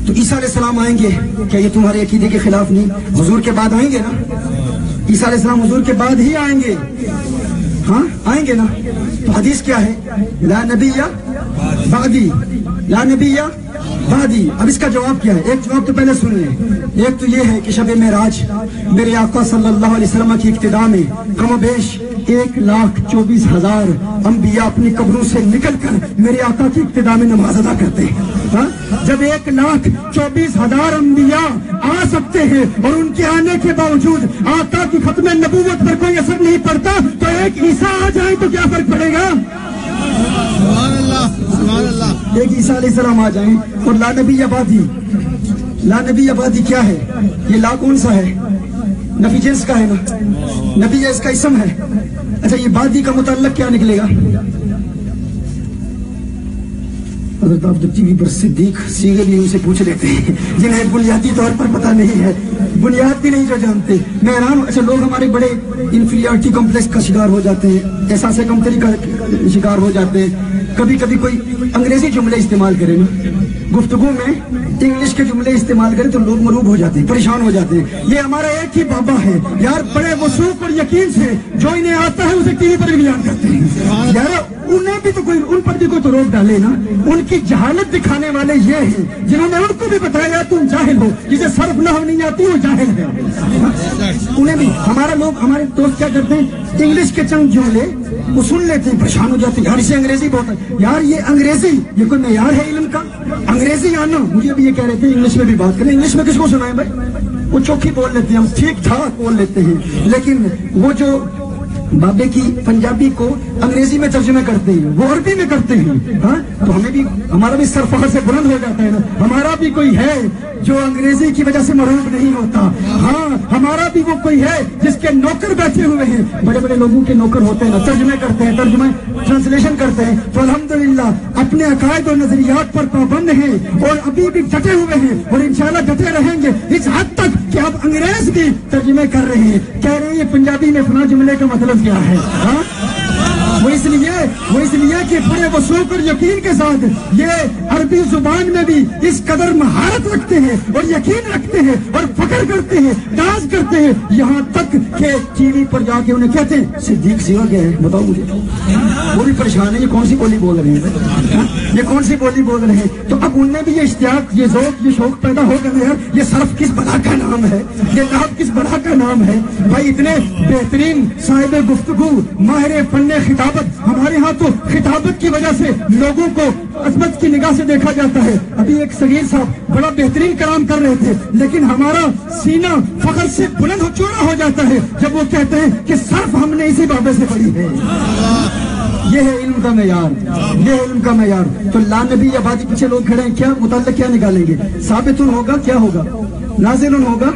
تو عیسیٰ علیہ السلام آئیں گے، کیا یہ تمہارے عقیدے کے خلاف نہیں؟ حضور کے بعد آئیں گے نا، عیسیٰ علیہ السلام حضور کے بعد ہی آئیں گے، ہاں آئیں گے نا۔ تو حدیث کیا ہے؟ لا نبی بعدی، لا نبی بعدی۔ اب اس کا جواب کیا ہے؟ ایک جواب تو پہلے سن لیں۔ ایک تو یہ ہے کہ شب معراج میرے آقا صلی اللہ علیہ وسلم کی ابتدا میں کم و بیش 1,24,000 انبیاء اپنی قبروں سے نکل کر میرے آقا کی ابتدا میں نماز ادا کرتے ہیں۔ ہاں؟ جب 1,24,000 انبیاء آ سکتے ہیں اور ان کے آنے کے باوجود آقا کی ختم نبوت پر کوئی اثر نہیں پڑتا، تو ایک عیسیٰ آ جائے تو کیا فرق پڑے گا؟ سبحان اللہ، سبحان اللہ۔ ایک عیسیٰ علیہ السلام آ جائیں، اور لا نبی آبادی، لا نبی آبادی کیا ہے؟ یہ لا کون سا ہے؟ نفی جنس کا ہے نا، نبی اس کا اسم ہے۔ اچھا یہ بادی کا متعلق کیا نکلے گا؟ حضرت عبدالجی بھی صدیق سیغے بھی ان سے پوچھ لیتے ہیں جنہیں بنیادی طور پر پتہ نہیں ہے، بنیاد بھی نہیں جو جانتے۔ میں حیران ہوں، اچھا لوگ ہمارے بڑے انفیریورٹی کمپلیکس کا شکار ہو جاتے ہیں، احساس کمتری کا شکار ہو جاتے ہیں۔ کبھی کبھی کوئی انگریزی جملے استعمال کرے نا گفتگو میں، انگلش کے جملے استعمال کرے تو لوگ مروب ہو جاتے ہیں، پریشان ہو جاتے ہیں۔ یہ ہمارا ایک ہی بابا ہے یار، بڑے وثوق اور یقین سے جو انہیں آتا ہے اسے ٹی وی پر بھی بیان کرتے ہیں یار، انہیں بھی تو کوئی، ان پر بھی کوئی تو روک ڈالے نا۔ ان کی جہالت دکھانے والے یہ ہیں جنہوں نے ان کو بھی بتایا تم جاہل ہو، جسے صرف نحو نہیں آتی وہ جاہل ہے۔ انہیں بھی ہمارا لوگ، ہمارے دوست کیا کرتے ہیں، انگلش کے چند جملے وہ سن لیتے ہیں، پریشان ہو جاتے ہیں، یار اسے انگریزی بہت ہے۔ یار یہ انگریزی یہ کوئی معیار ہے علم کا؟ انگریزی آنا، مجھے بھی یہ کہہ رہے تھے انگلش میں بھی بات کریں، انگلش میں کس کو سنائیں بھائی؟ وہ چوکھی بول لیتے ہیں، ہم ٹھیک ٹھاک بول لیتے ہیں، لیکن وہ جو بابے کی پنجابی کو انگریزی میں ترجمہ کرتے ہیں، وہ عربی میں کرتے ہیں، ہاں تو ہمیں بھی، ہمارا بھی سر فخر سے بلند ہو جاتا ہے نا، ہمارا بھی کوئی ہے جو انگریزی کی وجہ سے مرعوب نہیں ہوتا۔ ہاں ہمارا بھی وہ کوئی ہے جس کے نوکر بیٹھے ہوئے ہیں، بڑے بڑے لوگوں کے نوکر ہوتے ہیں نا، ترجمے کرتے ہیں، ترجمہ ٹرانسلیشن کرتے ہیں، تو الحمدللہ اپنے عقائد اور نظریات پر پابند ہیں اور ابھی بھی ڈٹے ہوئے ہیں، اور انشاءاللہ ڈٹے رہیں گے اس حد تک کہ اب انگریز بھی ترجمے کر رہے ہیں، کہہ رہے ہیں یہ پنجابی میں فلاں جملے کا مطلب کیا ہے۔ ہاں وہ اس لیے کہ بڑے وثوق اور یقین کے ساتھ یہ عربی زبان میں بھی اس قدر مہارت رکھتے ہیں اور یقین رکھتے ہیں اور فخر کرتے ہیں، ناز کرتے ہیں، یہاں تک کہ ٹی وی پر جا کے انہیں کہتے ہیں صدیق سیوا کیا ہے بتاؤ مجھے۔ وہ بھی پریشان ہے، یہ کون سی بولی بول رہے ہیں، یہ کون سی بولی بول رہے ہیں؟ تو اب ان میں بھی یہ اشتیاق، یہ ذوق، یہ شوق پیدا ہو گیا یار یہ صرف کس بلا کا نام ہے، یہ نعت کس بلا کا نام ہے بھائی؟ اتنے بہترین صاحب گفتگو، ماہر فن خطابت، ہمارے ہاں تو خطابت کی وجہ سے لوگوں کو عظمت کی نگاہ سے دیکھا جاتا ہے۔ ابھی ایک صغیر صاحب بڑا بہترین کلام کر رہے تھے، لیکن ہمارا سینہ فخر سے بلند چوڑا ہو جاتا ہے جب وہ کہتے ہیں کہ صرف ہم نے اسی بابے سے پڑھی ہے۔ یہ ہے علم کا معیار، یہ ہے علم کا معیار۔ تو لا نبی آبادی پیچھے لوگ کھڑے ہیں، کیا متعلق کیا نکالیں گے؟ ثابت ہوگا، کیا ہوگا؟ نازل ہوگا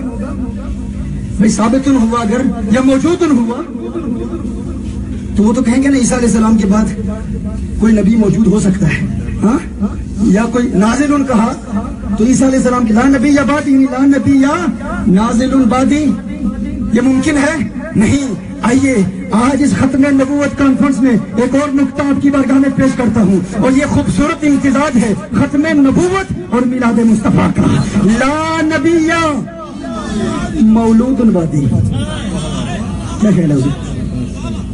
بھائی، ثابت ہوا اگر یا موجود ہوا تو وہ تو کہیں گے نا عیسیٰ علیہ السلام کے بعد کوئی نبی موجود ہو سکتا ہے، ہاں یا کوئی نازل کہا تو عیسیٰ علیہ السلام کی لا نبی یا بعدی، لا نبی یا نازل بعدی، یہ ممکن ہے نہیں؟ آئیے آج اس ختم نبوت کانفرنس میں ایک اور نقطہ آپ کی بارگاہ میں پیش کرتا ہوں، اور یہ خوبصورت امتزاج ہے ختم نبوت اور میلاد مصطفیٰ کا۔ لا نبی مولود الوادی، کیا خیال ہے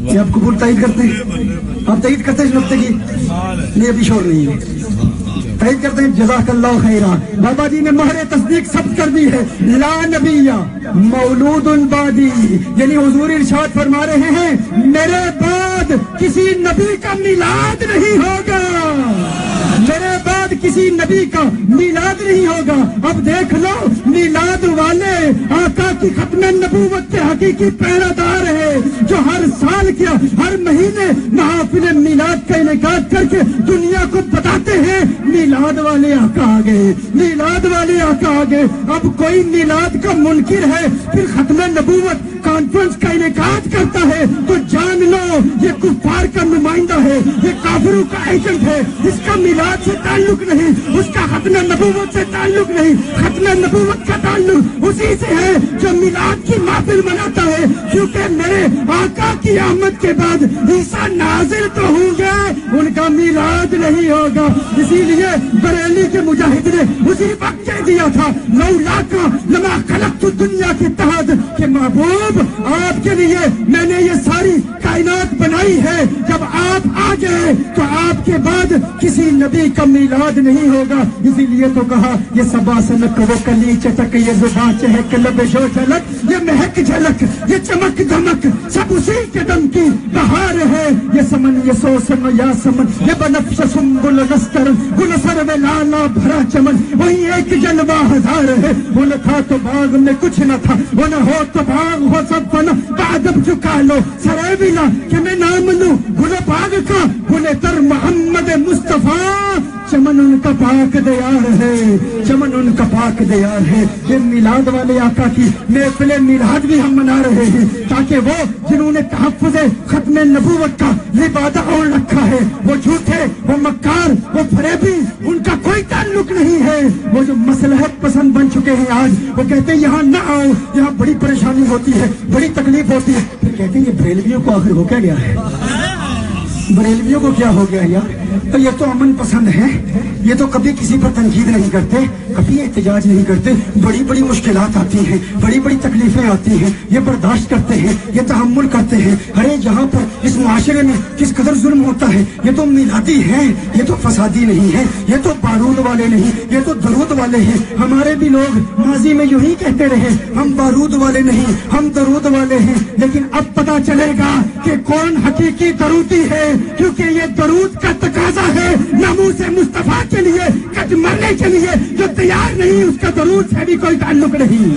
یہ آپ قبول تائید کرتے ہیں؟ آپ تائید کرتے ہیں اس نقطے کی؟ نہیں ابھی شور نہیں ہے، تائید کرتے ہیں؟ جزاک اللہ خیرہ۔ بابا جی نے مہر تصدیق ثبت کر دی ہے، لا نبی مولود بعدی، یعنی حضور ارشاد فرما رہے ہیں میرے بعد کسی نبی کا میلاد نہیں ہوگا، میرے بعد کسی نبی کا میلاد نہیں ہوگا۔ اب دیکھ لو میلاد والے آقا کی ختم نبوت کے حقیقی پہرہ دار ہے، جو ہر سال کیا ہر مہینے محافل میلاد کا انعقاد کر کے دنیا کو بتاتے ہیں میلاد والے آقا آ گئے، میلاد والے آقا آ گئے۔ اب کوئی میلاد کا منکر ہے پھر ختم نبوت کانفرنس کا انعقاد کرتا ہے تو جان لو یہ کفار کا نمائندہ ہے، یہ کافروں کا ایجنٹ ہے، اس کا میلاد سے تعلق نہیں، اس کا ختم نبوت سے تعلق نہیں، ختم نبوت کا تعلق اسی سے ہے جو میلاد کی محفل مناتا ہے، کیونکہ میرے آقا کی آمد کے بعد عیسیٰ نازل تو ہوں گے، ان کا میلاد نہیں ہوگا۔ اسی لیے بریلی کے مجاہد نے اسی وقت کہہ دیا تھا لولا کا لما خلقت الدنیا کے تحت، کہ محبوب آپ کے لیے میں نے یہ ساری کائنات بنائی ہے، جب آپ آ گئے تو آپ کے بعد کسی نبی کا میلاد نہیں ہوگا۔ اسی لیے تو کہا یہ سبا سنک وہ کلی چٹک، یہ زبان چہک لب شو جھلک، یہ مہک جھلک یہ چمک دھمک سب اسی کے دم کی بہار ہے، یہ سمن یہ سو سم یا سمن یہ بنفش سنبل نستر گل سر میں لالا بھرا چمن، وہی ایک جلوہ ہزار ہے، وہ نہ تھا تو باغ میں کچھ نہ تھا، وہ نہ ہو تو باغ ہو سب فنا، بعدب چکا لو سرے بنا کہ میں نام لوں گل باغ کا، گل تر محمد مصطفیٰ، چمن ان کا پاک دیار ہے، چمن ان کا پاک دیار ہے۔ یہ میلاد والے آقا کی محفل میلاد بھی ہم منا رہے ہیں تاکہ وہ جنہوں نے تحفظ ختم نبوت کا لبادہ اوڑھ رکھا ہے، وہ جھوٹے، وہ مکار، وہ فریبی، ان کا کوئی تعلق نہیں ہے، وہ جو مصلحت پسند بن چکے ہیں آج، وہ کہتے ہیں یہاں نہ آؤ، یہاں بڑی پریشانی ہوتی ہے، بڑی تکلیف ہوتی ہے، پھر کہتے ہیں یہ بریلویوں کو آخر ہو کیا گیا ہے، بریلویوں کو کیا ہو گیا یار، تو یہ تو امن پسند ہے، یہ تو کبھی کسی پر تنقید نہیں کرتے، کبھی احتجاج نہیں کرتے، بڑی بڑی مشکلات آتی ہیں، بڑی بڑی تکلیفیں آتی ہیں، یہ برداشت کرتے ہیں، یہ تحمل کرتے ہیں۔ ارے جہاں پر اس معاشرے میں کس قدر ظلم ہوتا ہے، یہ تو میلادی ہیں، یہ تو فسادی نہیں ہے، یہ تو بارود والے نہیں، یہ تو درود والے ہیں۔ ہمارے بھی لوگ ماضی میں یوں ہی کہتے رہے ہم بارود والے نہیں، ہم درود والے ہیں، لیکن اب پتا چلے گا کہ کون حقیقی درودی ہے، کیونکہ یہ درود کا تقاضا ہے ناموس مصطفیٰ کے لیے، کٹ مرنے کے لیے جو تیار نہیں اس کا درود سے بھی کوئی تعلق نہیں،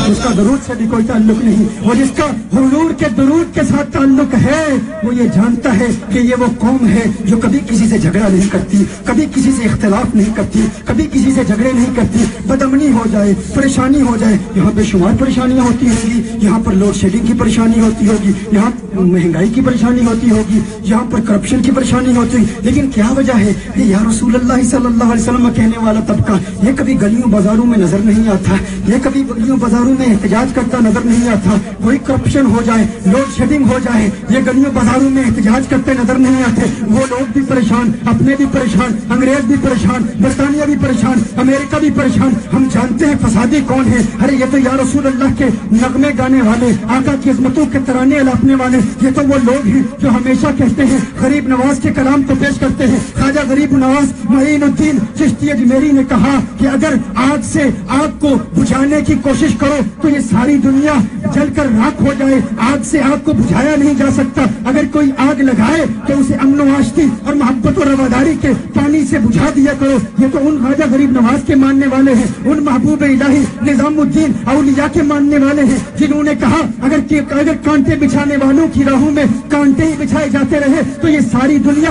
اس کا درود سے بھی کوئی تعلق نہیں، اور جس کا حضور کے درود کے ساتھ تعلق ہے وہ یہ جانتا ہے کہ یہ وہ قوم ہے جو کبھی کسی سے جھگڑا نہیں کرتی، کبھی کسی سے اختلاف نہیں کرتی، کبھی کسی سے جھگڑے نہیں کرتی، بدامنی ہو جائے، پریشانی ہو جائے، یہاں بے شمار پریشانیاں ہوتی ہوں گی، یہاں پر لوڈ شیڈنگ کی پریشانی ہوتی ہوگی، یہاں مہنگائی کی پریشانی ہوتی ہوگی، یہاں پر کرپشن کی پریشانی ہوتی ہے، لیکن کیا وجہ ہے کہ یا رسول اللہ صلی اللہ علیہ وسلم کہنے والا طبقہ یہ کبھی گلیوں بازاروں میں نظر نہیں آتا، یہ کبھی گلیوں بازاروں میں احتجاج کرتا نظر نہیں آتا، کوئی کرپشن ہو جائے، لوڈ شیڈنگ ہو جائے، یہ گلیوں بازاروں میں احتجاج کرتے نظر نہیں آتے، وہ لوگ بھی پریشان، اپنے بھی پریشان، انگریز بھی پریشان، برطانیہ بھی پریشان، امریکہ بھی پریشان۔ ہم جانتے ہیں فسادی کون ہے، ارے یہ تو یا رسول اللہ کے نغمے گانے والے، آقا کی عظمتوں کے ترانے الاپنے والے، یہ تو وہ لوگ ہیں جو ہمیشہ کہتے ہیں، غریب نواز کے کلام کو پیش کرتے ہیں، خواجہ غریب نواز معین الدین چشتی اجمیری نے کہا کہ اگر آگ سے آگ کو بجھانے کی کوشش کرو تو یہ ساری دنیا جل کر راکھ ہو جائے، آگ سے آگ کو بجھایا نہیں جا سکتا، اگر کوئی آگ لگائے تو اسے امن و آشتی اور محبت و رواداری کے پانی سے بجھا دیا کرو۔ یہ تو ان خواجہ غریب نواز کے ماننے والے ہیں، ان محبوب الہی نظام الدین اولیاء کے ماننے والے ہیں، جنہوں نے کہا اگر کانٹے بچھانے والوں کی راہوں میں کانٹے ہی بچھائے جاتے رہے تو یہ ساری دنیا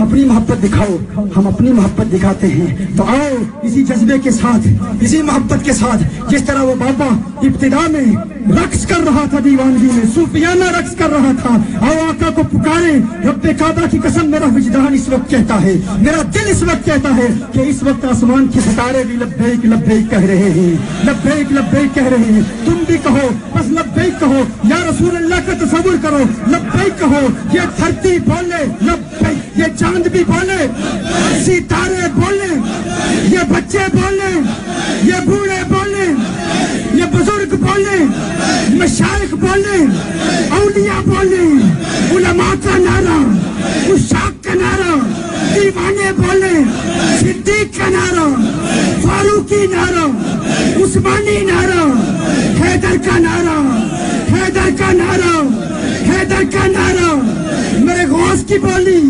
اپنی محبت دکھاؤ. ہم اپنی محبت دکھاتے ہیں. تو آؤ اسی جذبے کے ساتھ, اسی محبت کے ساتھ, جس طرح وہ بابا ابتدا میں رقص کر رہا تھا, دیوانگی میں صوفیانہ رقص کر رہا تھا, آؤ آقا کو پکارے. رب کعبہ کی قسم میرا وجدان اس وقت کہتا ہے, میرا دل اس وقت کہتا ہے کہ اس وقت آسمان کے ستارے بھی لبیک لبیک کہہ رہے ہیں, لبیک لبیک کہہ رہے ہیں. تم بھی کہو, بس لبیک کہو. یا رسول اللہ کا تصور کرو, لبیک کہو. یہ دھرتی بولے لبیک, یہ چاند بھی بولے, ستارے بولے, یہ بچے بولے, یہ بوڑھے بولے, یہ بزرگ بولے, مشائخ بولے, اولیاء بولے, علماء کا نعرہ, عشاق کا نعرہ, دیوانے بولے, صدیق کا نعرہ, فاروقی نعرہ, عثمانی نعرہ, حیدر کا نعرہ, حیدر کا نعرہ, حیدر کا نعرہ, میرے غوث کی بولی,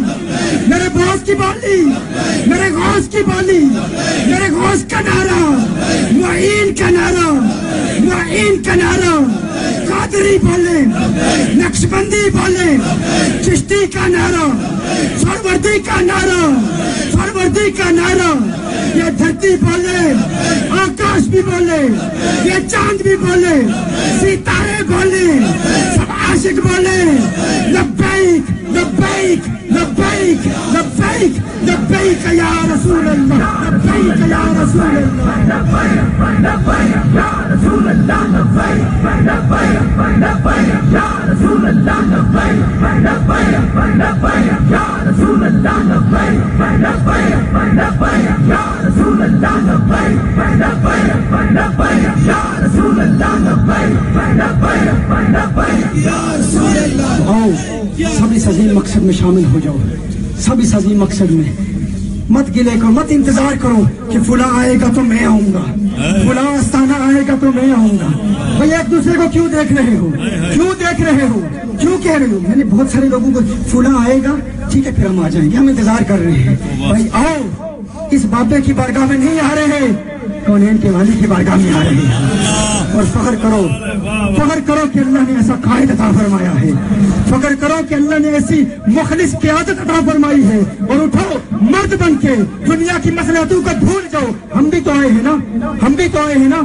میرے غوث کی بولی, میرے غوث کی بولی, میرے غوث کا نعرہ, معین کا نعرہ, معین کا نعرہ, قادری بولے, نقشبندی بولے, چشتی کا نعرہ, سروردی کا نعرہ, سروردی کا نعرہ. یہ دھرتی بولے, آکاش بھی بولے, یہ چاند بھی بولے, ستارے بولے, سب عاشق بولے, لبیک لبیک لبیک لبیک لبیک یا رسول اللہ, لبیک یا رسول اللہ, لبیک یا رسول اللہ, لبیک لبیک یا رسول اللہ, لبیک لبیک یا رسول اللہ, لبیک لبیک یا رسول اللہ, لبیک لبیک یا رسول اللہ, لبیک یا رسول اللہ. آؤ سب اس عظیم مقصد میں شامل ہو جاؤ, سب اس عظیم مقصد میں. مت گلے کرو, مت انتظار کرو کہ فلاں آئے گا تو میں آؤں گا, فلاں آستانہ آئے گا تو میں آؤں گا. بھائی ایک دوسرے کو کیوں دیکھ رہے ہو, کیوں دیکھ رہے ہو, کیوں کہہ رہے ہو؟ میں نے بہت سارے لوگوں کو فلاں آئے گا ٹھیک ہے پھر ہم آ جائیں گے, ہم انتظار کر رہے ہیں. بھائی آؤ, اس بابے کی بارگاہ میں نہیں آ رہے ہیں, کونین کے والی کی بارگاہ میں آ رہے ہیں. اور فخر کرو, فخر کرو کہ اللہ نے ایسا قائد عطا فرمایا ہے, فخر کرو کہ اللہ نے ایسی مخلص قیادت عطا فرمائی ہے. اور اٹھو مرد بن کے, دنیا کی مصلحتوں کو بھول جاؤ. ہم بھی تو آئے ہیں نا, ہم بھی تو آئے ہیں نا,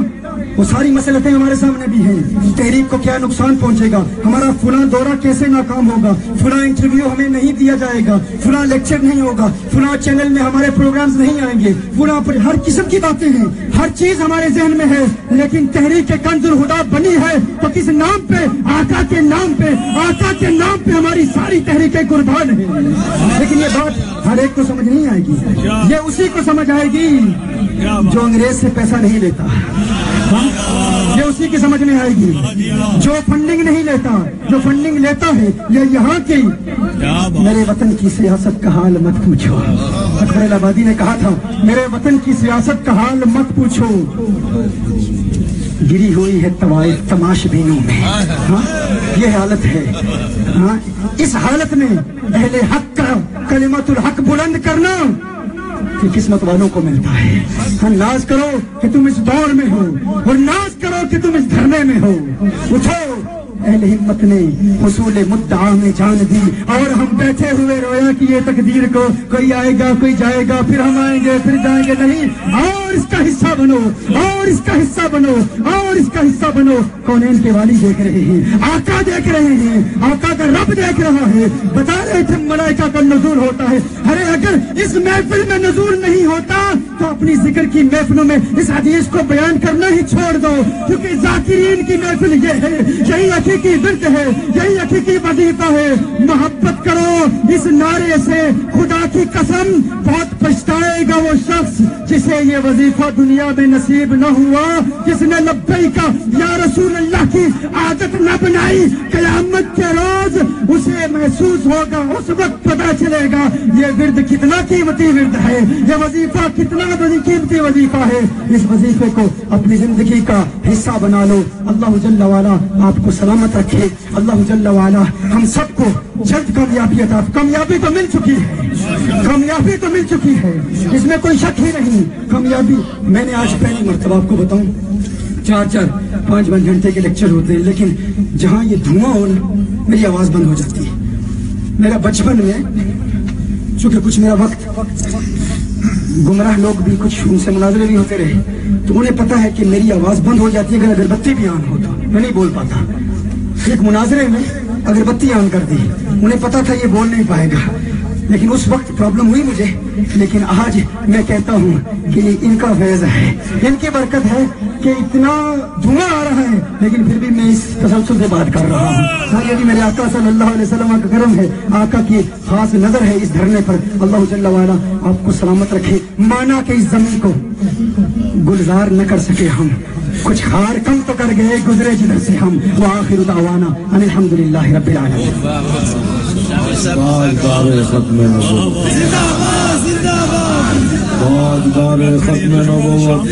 وہ ساری مصلحتیں ہمارے سامنے بھی ہیں. تحریک کو کیا نقصان پہنچے گا, ہمارا فلاں دورہ کیسے ناکام ہوگا, فلاں انٹرویو ہمیں نہیں دیا جائے گا, فلاں لیکچر نہیں ہوگا, فلاں چینل میں ہمارے پروگرامز نہیں آئیں گے, فلاں پر ہر قسم کی باتیں ہیں, ہر چیز ہمارے ذہن میں ہے. لیکن تحریک کنز الہدیٰ بنی ہے تو کس نام پہ, آقا کے نام پہ, آقا کے نام پہ ہماری ساری تحریکیں قربان ہیں. لیکن یہ بات ہر ایک کو سمجھ نہیں آئے گی, یہ اسی کو سمجھ آئے گی جو انگریز سے پیسہ نہیں لیتا, یہ اسی کی سمجھ میں آئے گی جو فنڈنگ نہیں لیتا. جو فنڈنگ لیتا ہے یہ یہاں کی, میرے وطن کی سیاست کا حال مت پوچھو. اکبر الہآبادی نے کہا تھا میرے وطن کی سیاست کا حال مت پوچھو, گری ہوئی ہے طوائف تماش بینوں میں. ہاں یہ حالت ہے. ہاں اس حالت میں اہل حق کا کلمت الحق بلند کرنا کہ قسمت والوں کو ملتا ہے. ہاں ناز کرو کہ تم اس دور میں ہو, اور ناز کرو کہ تم اس دھرنے میں ہو. اٹھو, اہل ہمت نے حصول مدعا میں جان دی, اور ہم بیٹھے ہوئے رویا کہ یہ تقدیر کو کوئی آئے گا کوئی جائے گا, پھر ہم آئیں گے پھر جائیں گے. نہیں, اور اس کا حصہ بنو, اور اس کا حصہ بنو, اور اس کا حصہ بنو. کونین کے والی دیکھ رہے ہیں, آقا دیکھ رہے ہیں, آقا کا رب دیکھ رہا ہے. بتا رہے تھے ملائکہ کا نزول ہوتا ہے. ارے اگر اس محفل میں نزول نہیں ہوتا تو اپنی ذکر کی محفلوں میں اس حدیث کو بیان کرنا ہی چھوڑ دو, کیونکہ ذاکرین کی محفل یہ ہے, یہی حقیقی ورد ہے, یہی حقیقی وظیفہ ہے. محبت کرو اس نعرے سے, خدا کی قسم بہت پچھتائے گا وہ شخص جسے یہ وظیفہ دنیا میں نصیب نہ ہوا, جس نے لبیک یا رسول اللہ کی عادت نہ بنائی. قیامت کے روز اسے محسوس ہوگا, اس وقت پتا چلے گا یہ ورد کتنا قیمتی ورد ہے, یہ وظیفہ کتنا قیمتی وظیفہ ہے. اس وظیفے کو اپنی زندگی کا حصہ بنا لو. اللہ جل وعلا آپ کو سلامت رکھے. اللہ جل وعلا ہم سب کو جلد کامیابی عطا. کامیابی تو مل چکی ہے, کامیابی تو مل چکی ہے, اس میں کوئی شک ہی نہیں. کامیابی, میں نے آج پہلی مرتبہ آپ کو بتاؤں 4-5 گھنٹے کے لیکچر ہوتے ہیں, لیکن جہاں یہ دھواں ہو نا میری آواز بند ہو جاتی ہے. میرا بچپن میں چونکہ کچھ میرا وقت گمراہ لوگ بھی کچھ ان سے مناظرے بھی ہوتے رہے تو انہیں پتا ہے کہ میری آواز بند ہو جاتی ہے اگر اگربتی بھی آن ہو تو میں نہیں بول پاتا. ایک مناظرے میں اگربتی آن کر دی, انہیں پتا تھا یہ بول نہیں پائے گا, لیکن اس وقت پرابلم ہوئی مجھے. لیکن آج میں کہتا ہوں کہ یہ ان کا فیض ہے, ان کی برکت ہے کہ اتنا دھواں آ رہا ہے لیکن پھر بھی میں اس تسلسل سے بات کر رہا ہوں. ہاں یہ بھی میرے آقا صلی اللہ علیہ وسلم کا کرم ہے, آقا کی خاص نظر ہے اس دھرنے پر. اللہ جل وعلا آپ کو سلامت رکھے. مانا کہ اس زمین کو گلزار نہ کر سکے ہم, کچھ خار کم تو کر گئے گزرے جدھر سے ہم. وآخر دعوانا ان الحمدللہ رب العالمین. تاجدار ختم نبوت, تاجدار ختم نبوت,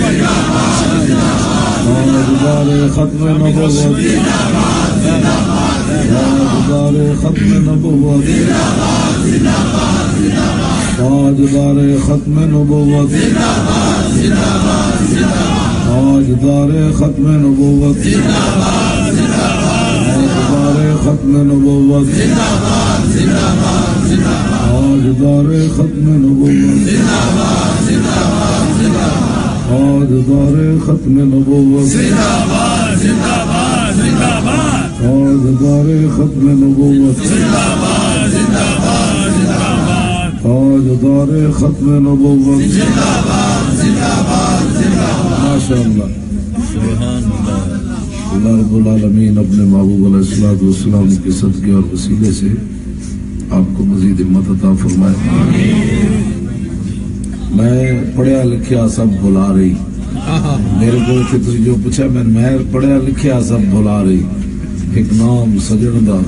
تاجدار ختم نبوت, تاجدار ختم نبوت, تاجدار ختم نبوت, تاجدار ختم نبوت, تاجدار ختم نبوت, تاجدار ختم نبوت, تاجدار ختم نبوت, تاجدار ختم نبوت, تاجدار ختم نبوت. ماشاء اللہ. اللہ رب العالمین اپنے محبوب علیہ الصلوۃ والسلام کے صدقے اور وسیلے سے آپ کو مزید ہمت عطا فرمائے. میں پڑھیا لکھیا سب بھلا رہی, میرے کو جو پوچھا میں پڑھیا لکھیا سب بھلا رہی, ایک نام سجن دا.